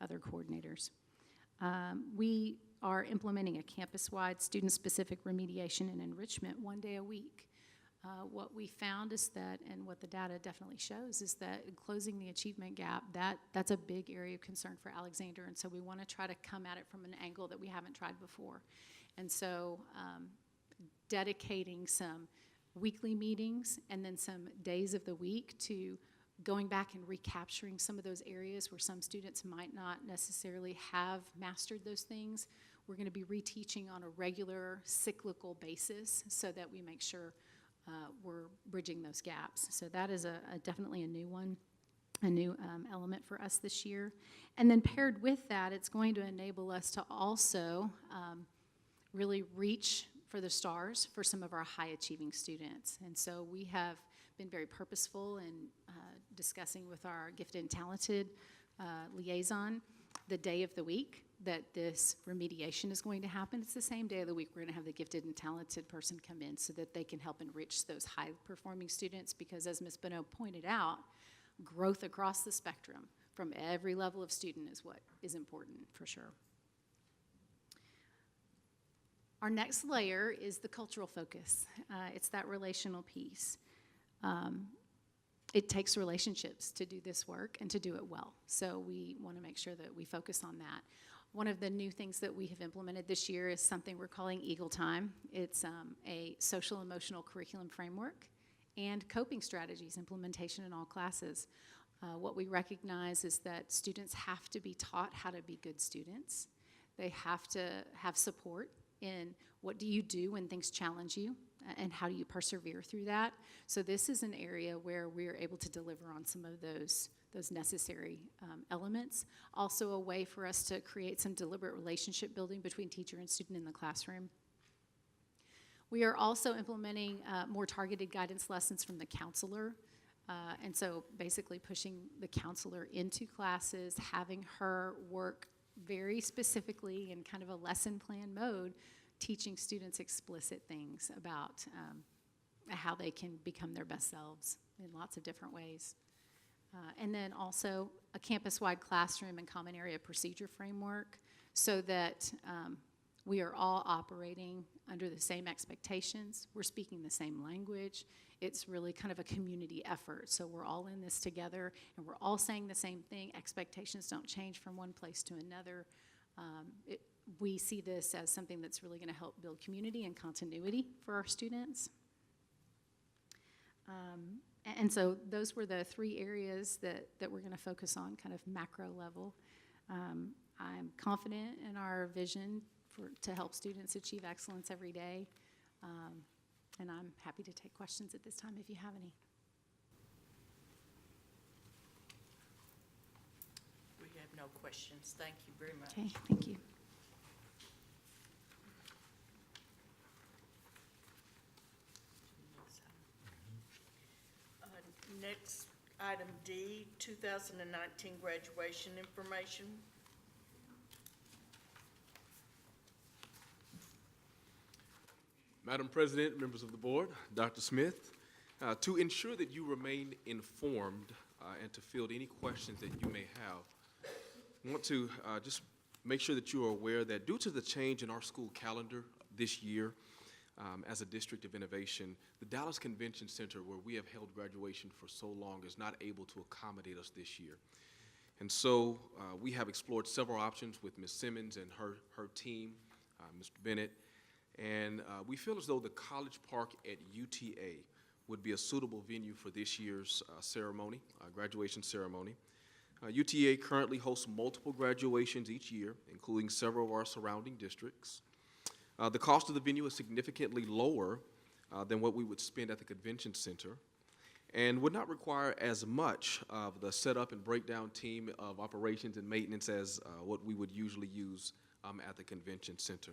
other coordinators. We are implementing a campus-wide student-specific remediation and enrichment 1 day a week. What we found is that, and what the data definitely shows, is that closing the achievement gap, that's a big area of concern for Alexander, and so we want to try to come at it from an angle that we haven't tried before. And so dedicating some weekly meetings and then some days of the week to going back and recapturing some of those areas where some students might not necessarily have mastered those things. We're going to be reteaching on a regular cyclical basis so that we make sure we're bridging those gaps. So that is definitely a new one, a new element for us this year. And then paired with that, it's going to enable us to also really reach for the stars for some of our high achieving students. And so we have been very purposeful in discussing with our gifted and talented liaison the day of the week that this remediation is going to happen. It's the same day of the week we're going to have the gifted and talented person come in so that they can help enrich those high-performing students because, as Ms. Bonneau pointed out, growth across the spectrum from every level of student is what is important for sure. Our next layer is the cultural focus. It's that relational piece. It takes relationships to do this work and to do it well. So we want to make sure that we focus on that. One of the new things that we have implemented this year is something we're calling Eagle Time. It's a social emotional curriculum framework and coping strategies implementation in all classes. What we recognize is that students have to be taught how to be good students. They have to have support in what do you do when things challenge you and how do you persevere through that. So this is an area where we are able to deliver on some of those necessary elements. Also a way for us to create some deliberate relationship building between teacher and student in the classroom. We are also implementing more targeted guidance lessons from the counselor. And so basically pushing the counselor into classes, having her work very specifically in kind of a lesson plan mode, teaching students explicit things about how they can become their best selves in lots of different ways. And then also a campus-wide classroom and common area procedure framework so that we are all operating under the same expectations. We're speaking the same language. It's really kind of a community effort. So we're all in this together and we're all saying the same thing. Expectations don't change from one place to another. We see this as something that's really going to help build community and continuity for our students. And so those were the 3 areas that we're going to focus on, kind of macro level. I'm confident in our vision to help students achieve excellence every day. And I'm happy to take questions at this time if you have any. We have no questions. Thank you very much. Okay, thank you. Next, item D, 2019 graduation information. Madam President, members of the board, Dr. Smith, to ensure that you remain informed and to field any questions that you may have, I want to just make sure that you are aware that due to the change in our school calendar this year, as a district of innovation, the Dallas Convention Center, where we have held graduation for so long, is not able to accommodate us this year. And so we have explored several options with Ms. Simmons and her team, Mr. Bennett, and we feel as though the College Park at UTA would be a suitable venue for this year's ceremony, graduation ceremony. UTA currently hosts multiple graduations each year, including several of our surrounding districts. The cost of the venue is significantly lower than what we would spend at the convention center, and would not require as much of the setup and breakdown team of operations and maintenance as what we would usually use at the convention center.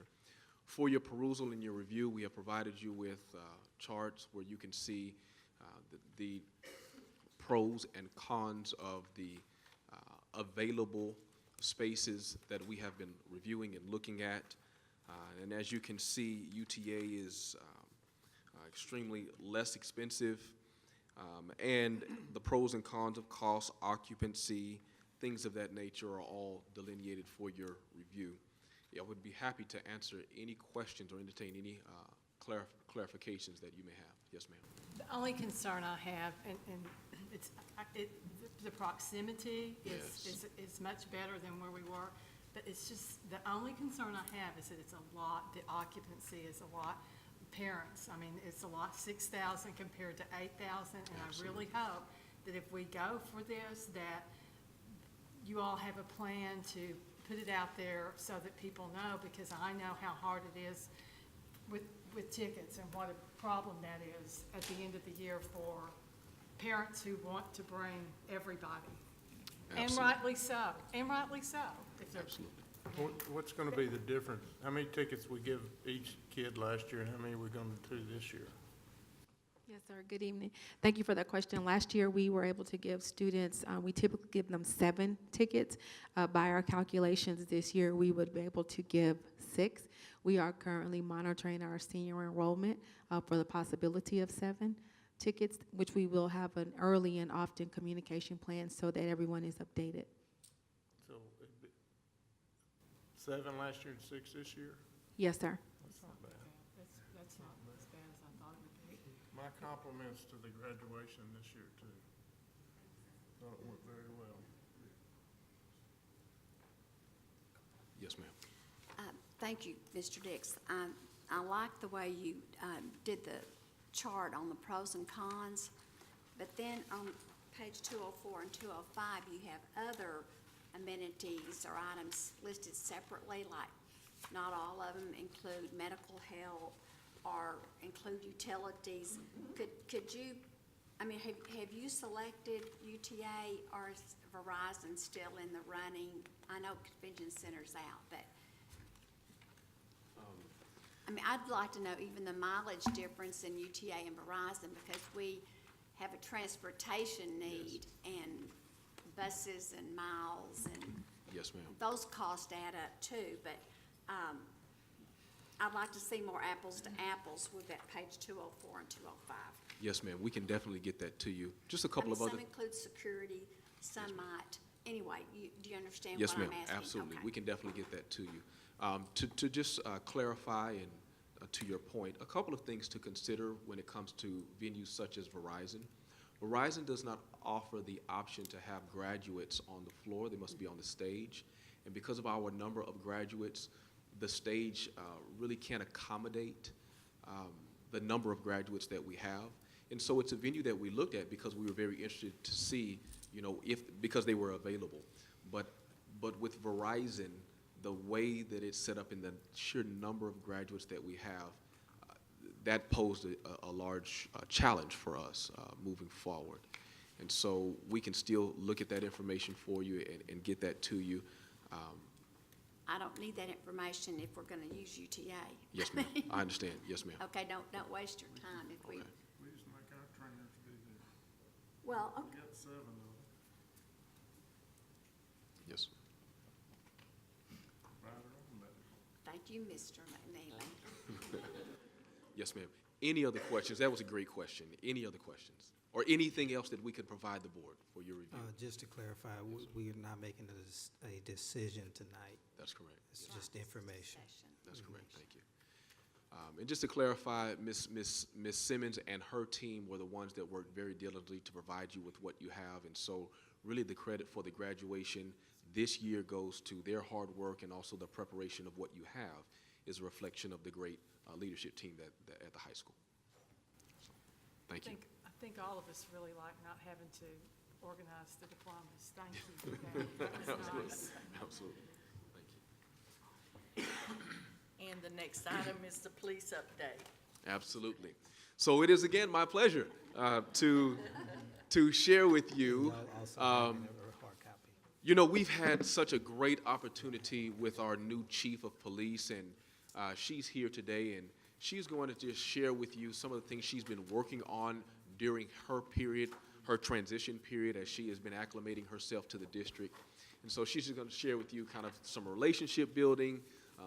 For your perusal and your review, we have provided you with charts where you can see the pros and cons of the available spaces that we have been reviewing and looking at. And as you can see, UTA is extremely less expensive, and the pros and cons of cost, occupancy, things of that nature are all delineated for your review. I would be happy to answer any questions or entertain any clarifications that you may have. Yes, ma'am. The only concern I have, and the proximity is much better than where we were, but it's just, the only concern I have is that it's a lot, the occupancy is a lot. Parents, I mean, it's a lot, 6,000 compared to 8,000, and I really hope that if we go for this, that you all have a plan to put it out there so that people know, because I know how hard it is with tickets and what a problem that is at the end of the year for parents who want to bring everybody. Absolutely. And rightly so, and rightly so. If they're- Absolutely. What's going to be the difference? How many tickets we give each kid last year, and how many we're going to do this year? Yes, sir. Good evening. Thank you for that question. Last year, we were able to give students, we typically give them 7 tickets. By our calculations this year, we would be able to give 6. We are currently monitoring our senior enrollment for the possibility of 7 tickets, which we will have an early and often communication plan so that everyone is updated. So it'd be 7 last year and 6 this year? Yes, sir. That's not bad. That's not as bad as I thought it would be. My compliments to the graduation this year, too. Thought it went very well. Yes, ma'am. Thank you, Mr. Dix. I like the way you did the chart on the pros and cons, but then on page 204 and 205, you have other amenities or items listed separately, like not all of them include medical help or include utilities. Could you, I mean, have you selected UTA or is Verizon still in the running? I know Convention Center's out, but I mean, I'd like to know even the mileage difference in UTA and Verizon, because we have a transportation need and buses and miles and Yes, ma'am. those costs add up too, but I'd like to see more apples to apples with that page 204 and 205. Yes, ma'am. We can definitely get that to you. Just a couple of other. Some include security, some might. Anyway, do you understand Yes, what ma'am. I'm asking? Absolutely. Okay. We can definitely get that to you. To just clarify and to your point, a couple of things to consider when it comes to venues such as Verizon. Verizon does not offer the option to have graduates on the floor. They must be on the stage. And because of our number of graduates, the stage really can't accommodate the number of graduates that we have. And so it's a venue that we looked at because we were very interested to see, you know, because they were available. But with Verizon, the way that it's set up and the sheer number of graduates that we have, that posed a large challenge for us moving forward. And so we can still look at that information for you and get that to you. I don't need that information if we're gonna use UTA. Yes, ma'am. I understand. Yes, ma'am. Okay, don't waste your time if we, Okay. We just make our trainers do this. well, We okay. got 7 of them. Yes. Right around that. Thank you, Mr. McNeely. Yes, ma'am. Any other questions? That was a great question. Any other questions? Or anything else that we could provide the board for your review? Just to clarify, we are not making a decision tonight. That's correct. It's just information. That's correct. Thank you. And just to clarify, Ms. Simmons and her team were the ones that worked very diligently to provide you with what you have. And so really the credit for the graduation this year goes to their hard work, and also the preparation of what you have is a reflection of the great leadership team that at the high school. So, thank you. I think all of us really like not having to organize the diplomas. Thank you for that. That was nice. Absolutely. Thank you. And the next item is the police update. Absolutely. So it is again my pleasure to share with you. You know, we've had such a great opportunity with our new chief of police, and she's here today, and she's going to just share with you some of the things she's been working on during her period, her transition period, as she has been acclimating herself to the district. And so she's just going to share with you kind of some relationship building,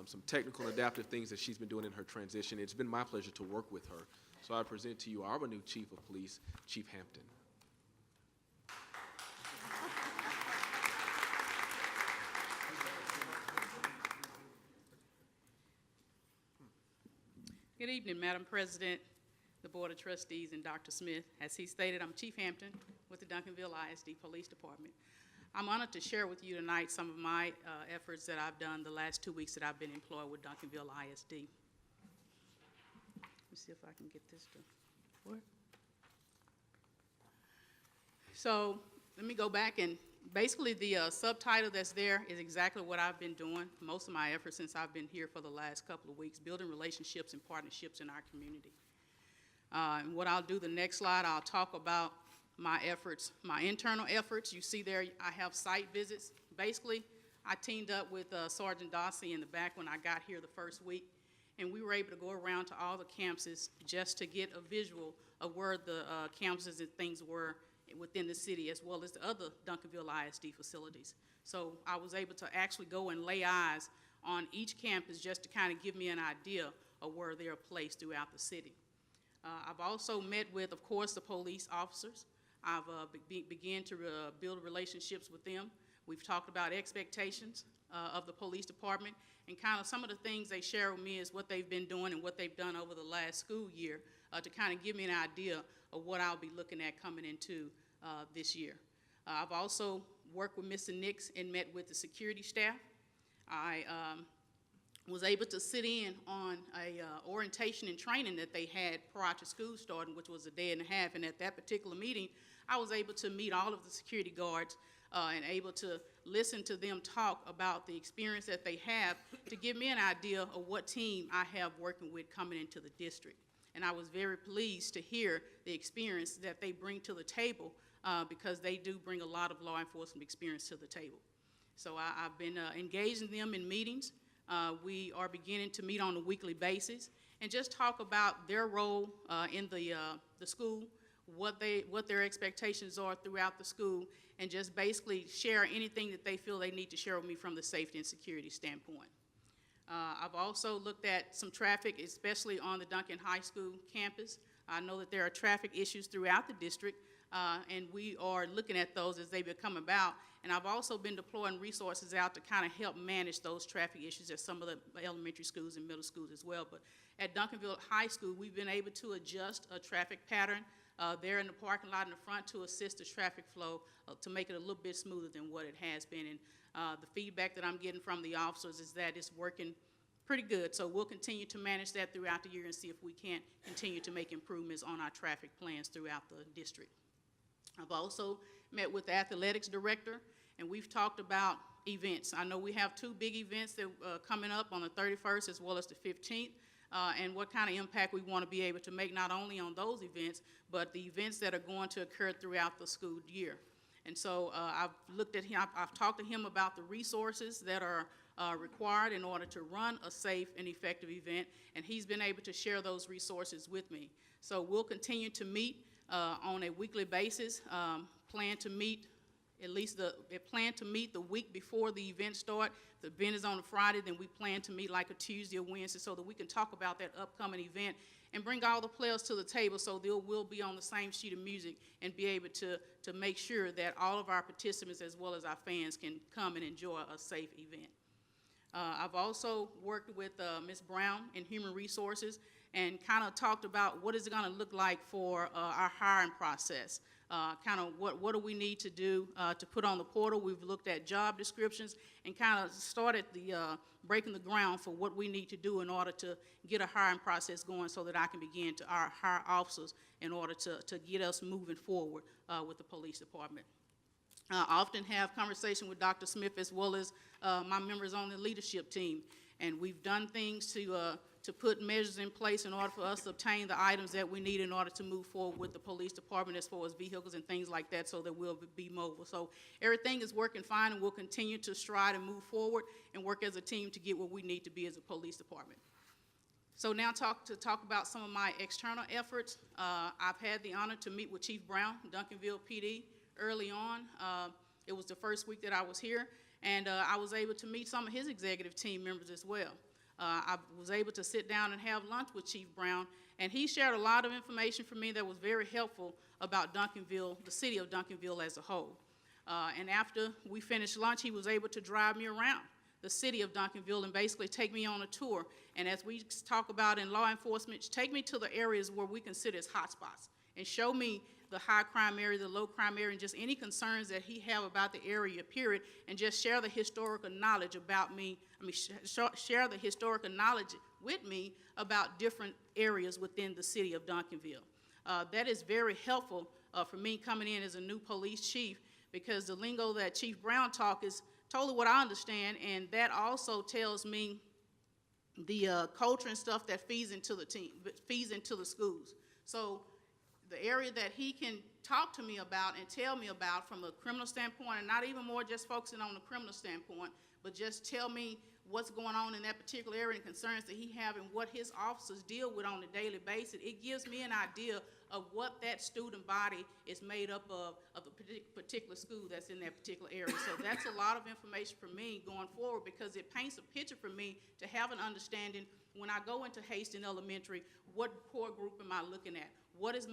some technical and adaptive things that she's been doing in her transition. It's been my pleasure to work with her. So I present to you our new chief of police, Chief Hampton. Good evening, Madam President, the Board of Trustees, and Dr. Smith. As he stated, I'm Chief Hampton with the Duncanville ISD Police Department. I'm honored to share with you tonight some of my efforts that I've done the last 2 weeks that I've been employed with Duncanville ISD. Let me see if I can get this to work. So let me go back, and basically the subtitle that's there is exactly what I've been doing most of my efforts since I've been here for the last couple of weeks, building relationships and partnerships in our community. And what I'll do the next slide, I'll talk about my efforts, my internal efforts. You see there, I have site visits. Basically, I teamed up with Sergeant Dossie in the back when I got here the first week, and we were able to go around to all the campuses just to get a visual of where the campuses and things were within the city, as well as the other Duncanville ISD facilities. So I was able to actually go and lay eyes on each campus just to kind of give me an idea of where they're placed throughout the city. I've also met with, of course, the police officers. I've began to build relationships with them. We've talked about expectations of the police department, and kind of some of the things they share with me is what they've been doing and what they've done over the last school year to kind of give me an idea of what I'll be looking at coming into this year. I've also worked with Mr. Nix and met with the security staff. I was able to sit in on a orientation and training that they had prior to school starting, which was a day and a half, and at that particular meeting, I was able to meet all of the security guards and able to listen to them talk about the experience that they have to give me an idea of what team I have working with coming into the district. And I was very pleased to hear the experience that they bring to the table because they do bring a lot of law enforcement experience to the table. So I've been engaging them in meetings. We are beginning to meet on a weekly basis and just talk about their role in the school, what their expectations are throughout the school, and just basically share anything that they feel they need to share with me from the safety and security standpoint. I've also looked at some traffic, especially on the Duncan High School campus. I know that there are traffic issues throughout the district, and we are looking at those as they become about. And I've also been deploying resources out to kind of help manage those traffic issues at some of the elementary schools and middle schools as well. But at Duncanville High School, we've been able to adjust a traffic pattern there in the parking lot in the front to assist the traffic flow to make it a little bit smoother than what it has been. And the feedback that I'm getting from the officers is that it's working pretty good. So we'll continue to manage that throughout the year and see if we can't continue to make improvements on our traffic plans throughout the district. I've also met with the athletics director, and we've talked about events. I know we have two big events that coming up on the 31st as well as the 15th, and what kind of impact we want to be able to make not only on those events, but the events that are going to occur throughout the school year. And so I've looked at him, I've talked to him about the resources that are required in order to run a safe and effective event, and he's been able to share those resources with me. So we'll continue to meet on a weekly basis, plan to meet the week before the event start. If the event is on a Friday, then we plan to meet like a Tuesday or Wednesday so that we can talk about that upcoming event and bring all the players to the table so they will be on the same sheet of music and be able to make sure that all of our participants as well as our fans can come and enjoy a safe event. I've also worked with Ms. Brown in Human Resources and kind of talked about what is it going to look like for our hiring process. Kind of what do we need to do to put on the portal. We've looked at job descriptions and kind of started the breaking the ground for what we need to do in order to get a hiring process going so that I can begin to hire officers in order to get us moving forward with the police department. I often have conversation with Dr. Smith as well as my members on the leadership team, and we've done things to put measures in place in order for us to obtain the items that we need in order to move forward with the police department as far as vehicles and things like that so that we'll be mobile. So everything is working fine, and we'll continue to stride and move forward and work as a team to get where we need to be as a police department. So now talk about some of my external efforts. I've had the honor to meet with Chief Brown, Duncanville PD, early on. It was the first week that I was here, and I was able to meet some of his executive team members as well. I was able to sit down and have lunch with Chief Brown, and he shared a lot of information for me that was very helpful about Duncanville, the city of Duncanville as a whole. And after we finished lunch, he was able to drive me around the city of Duncanville and basically take me on a tour. And as we talk about in law enforcement, take me to the areas where we consider as hotspots and show me the high crime area, the low crime area, and just any concerns that he have about the area, period, and just share the historical knowledge about me, share the historical knowledge with me about different areas within the city of Duncanville. That is very helpful for me coming in as a new police chief, because the lingo that Chief Brown talk is totally what I understand, and that also tells me the culture and stuff that feeds into the team, feeds into the schools. So the area that he can talk to me about and tell me about from a criminal standpoint, and not even more just focusing on the criminal standpoint, but just tell me what's going on in that particular area and concerns that he have and what his officers deal with on a daily basis. It gives me an idea of what that student body is made up of the particular school that's in that particular area. So that's a lot of information for me going forward, because it paints a picture for me to have an understanding when I go into Hastings Elementary, what core group am I looking at? What is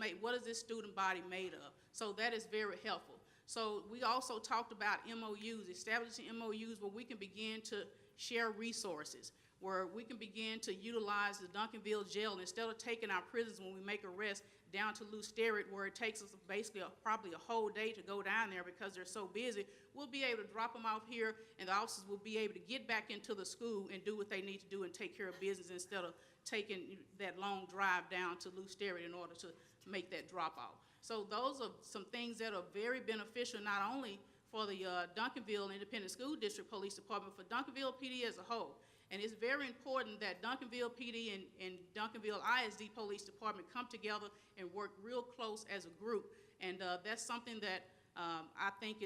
this student body made of? So that is very helpful. So we also talked about MOUs, establishing MOUs where we can begin to share resources, where we can begin to utilize the Duncanville jail instead of taking our prisoners when we make arrests down to Lou Sterrett, where it takes us basically probably a whole day to go down there because they're so busy. We'll be able to drop them off here, and the officers will be able to get back into the school and do what they need to do and take care of business instead of taking that long drive down to Lou Sterrett in order to make that drop off. So those are some things that are very beneficial, not only for the Duncanville Independent School District Police Department, but for Duncanville PD as a whole. And it's very important that Duncanville PD and Duncanville ISD Police Department come together and work real close as a group. And that's something that I think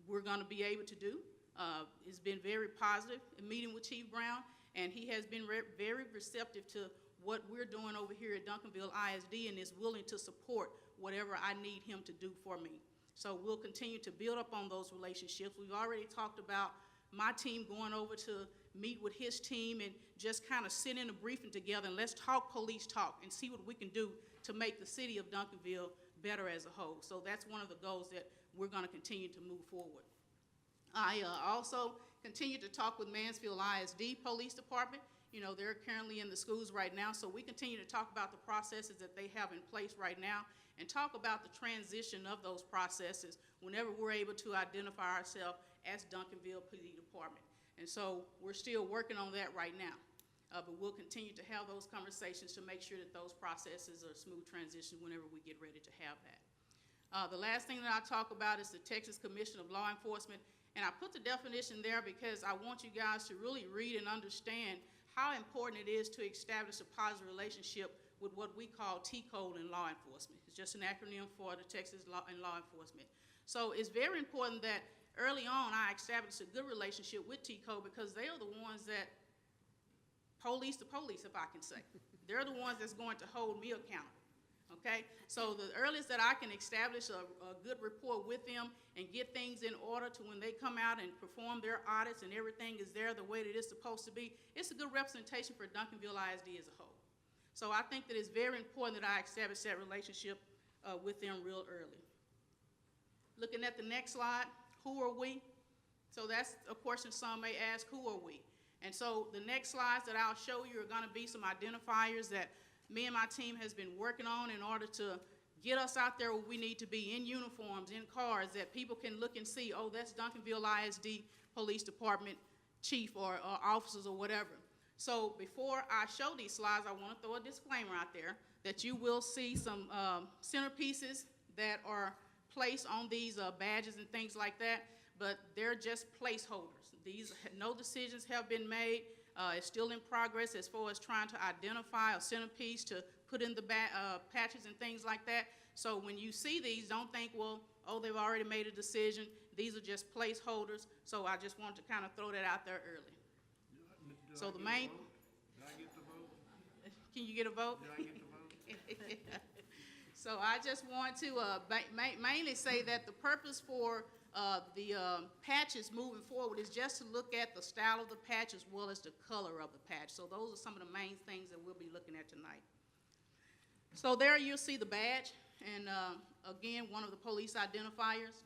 we're going to be able to do. It's been very positive in meeting with Chief Brown, and he has been very receptive to what we're doing over here at Duncanville ISD and is willing to support whatever I need him to do for me. So we'll continue to build up on those relationships. We've already talked about my team going over to meet with his team and just kind of sit in a briefing together and let's talk police talk and see what we can do to make the city of Duncanville better as a whole. So that's one of the goals that we're going to continue to move forward. I also continue to talk with Mansfield ISD Police Department. You know, they're currently in the schools right now, so we continue to talk about the processes that they have in place right now and talk about the transition of those processes whenever we're able to identify ourselves as Duncanville PD Department. And so we're still working on that right now, but we'll continue to have those conversations to make sure that those processes are a smooth transition whenever we get ready to have that. The last thing that I talk about is the Texas Commission of Law Enforcement, and I put the definition there because I want you guys to really read and understand how important it is to establish a positive relationship with what we call T-Code in law enforcement. It's just an acronym for the Texas Law Enforcement. So it's very important that early on I established a good relationship with T-Code because they are the ones that police the police, if I can say. They're the ones that's going to hold me accountable. Okay, so the earliest that I can establish a good rapport with them and get things in order to when they come out and perform their audits and everything is there the way that it's supposed to be, it's a good representation for Duncanville ISD as a whole. So I think that it's very important that I establish that relationship with them real early. Looking at the next slide, who are we? So that's a question some may ask, who are we? And so the next slides that I'll show you are gonna be some identifiers that me and my team has been working on in order to get us out there where we need to be, in uniforms, in cars, that people can look and see, oh, that's Duncanville ISD Police Department chief or officers or whatever. So before I show these slides, I want to throw a disclaimer out there that you will see some centerpieces that are placed on these badges and things like that, but they're just placeholders. No decisions have been made. It's still in progress as far as trying to identify a centerpiece to put in the patches and things like that. So when you see these, don't think, well, oh, they've already made a decision. These are just placeholders. So I just wanted to kind of throw that out there early. So the main. Did I get the vote? Can you get a vote? Did I get the vote? So I just want to mainly say that the purpose for the patches moving forward is just to look at the style of the patch as well as the color of the patch. So those are some of the main things that we'll be looking at tonight. So there you'll see the badge, and again, one of the police identifiers.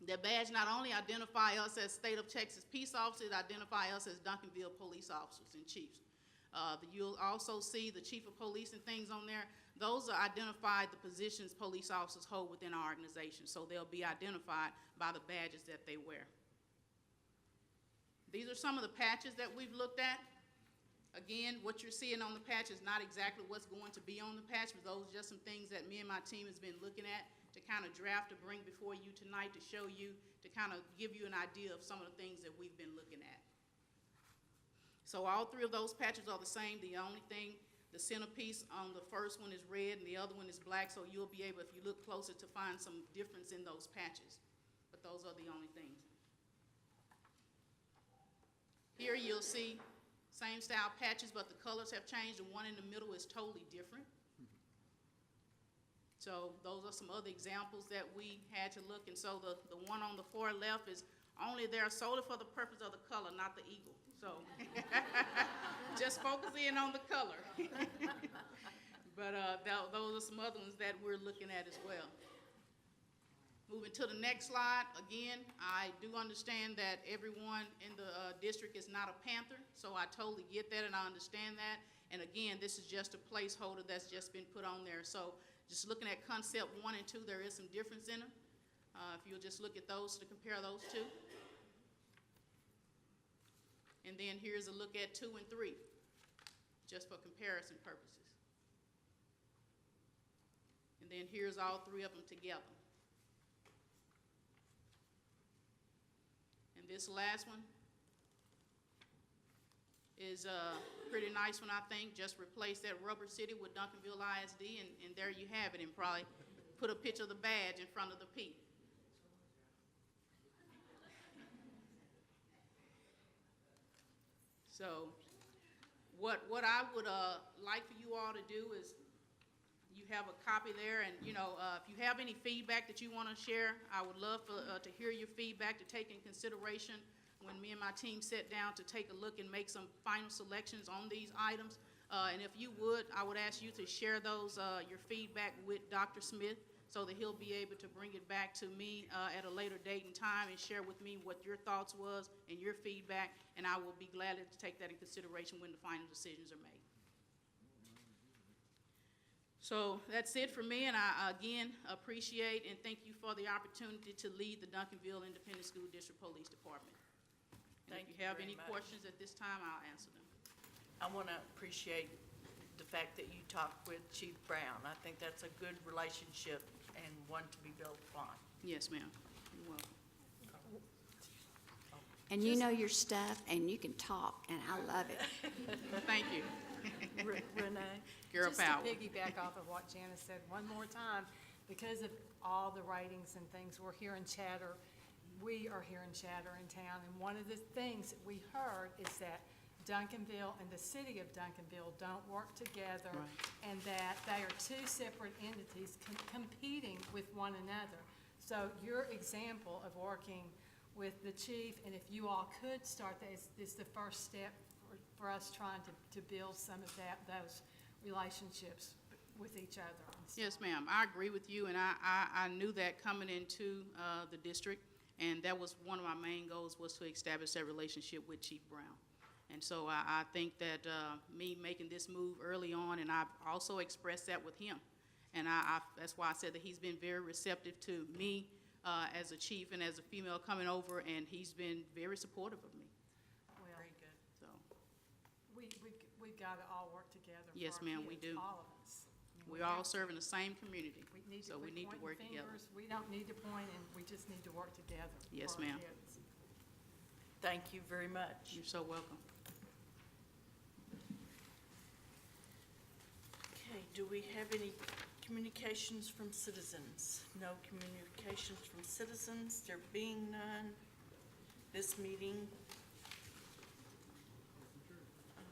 The badge not only identify us as State of Texas peace officers, it identify us as Duncanville police officers and chiefs. You'll also see the chief of police and things on there. Those are identified the positions police officers hold within our organization, so they'll be identified by the badges that they wear. These are some of the patches that we've looked at. Again, what you're seeing on the patch is not exactly what's going to be on the patch, but those are just some things that me and my team has been looking at to kind of draft to bring before you tonight to show you, to kind of give you an idea of some of the things that we've been looking at. So all three of those patches are the same. The only thing, the centerpiece on the first one is red and the other one is black, so you'll be able, if you look closer, to find some difference in those patches. But those are the only things. Here you'll see same style patches, but the colors have changed. The one in the middle is totally different. So those are some other examples that we had to look. And so the one on the far left is only there solely for the purpose of the color, not the eagle. So just focus in on the color. But those are some other ones that we're looking at as well. Moving to the next slide, again, I do understand that everyone in the district is not a Panther, so I totally get that and I understand that. And again, this is just a placeholder that's just been put on there. So just looking at concept 1 and 2, there is some difference in them. If you'll just look at those to compare those two. And then here's a look at 2 and 3, just for comparison purposes. And then here's all three of them together. And this last one is a pretty nice one, I think. Just replace that Rubber City with Duncanville ISD, and there you have it, and probably put a picture of the badge in front of the P. So what I would like for you all to do is, you have a copy there, and if you have any feedback that you want to share, I would love to hear your feedback, to take in consideration when me and my team sit down to take a look and make some final selections on these items. And if you would, I would ask you to share those, your feedback with Dr. Smith, so that he'll be able to bring it back to me at a later date and time and share with me what your thoughts was and your feedback, and I will be glad to take that in consideration when the final decisions are made. So that's it for me, and I again appreciate and thank you for the opportunity to lead the Duncanville Independent School District Police Department. And if you have any questions at this time, I'll answer them. I want to appreciate the fact that you talked with Chief Brown. I think that's a good relationship and one to be built upon. Yes, ma'am. You're welcome. And you know your stuff, and you can talk, and I love it. Thank you. Renee? Girl power. Just to piggyback off of what Janice said one more time, because of all the ratings and things, we're hearing chatter. We are hearing chatter in town, and one of the things that we heard is that Duncanville and the city of Duncanville don't work together, and that they are two separate entities competing with one another. So your example of working with the chief, and if you all could start that, is the first step for us trying to build some of those relationships with each other. Yes, ma'am. I agree with you, and I knew that coming into the district, and that was one of my main goals, was to establish that relationship with Chief Brown. And so I think that me making this move early on, and I've also expressed that with him. And that's why I said that he's been very receptive to me as a chief and as a female coming over, and he's been very supportive of me. Well, Very good. So, we've got to all work together for Yes, our ma'am, we kids, do. all of us. we all serve in the same community, We need to so we quit need to pointing work together. fingers. We don't need to point, and we just need to work together. Yes, for our ma'am. kids. Thank you very much. You're so welcome. Okay, do we have any communications from citizens? No communications from citizens, there being none. This meeting, I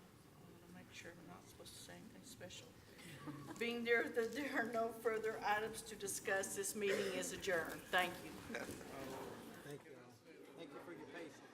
want to make sure I'm not supposed to say anything special. Being there that there are no further items to discuss, this meeting is adjourned. Thank you. Thank you. Thank you for your patience.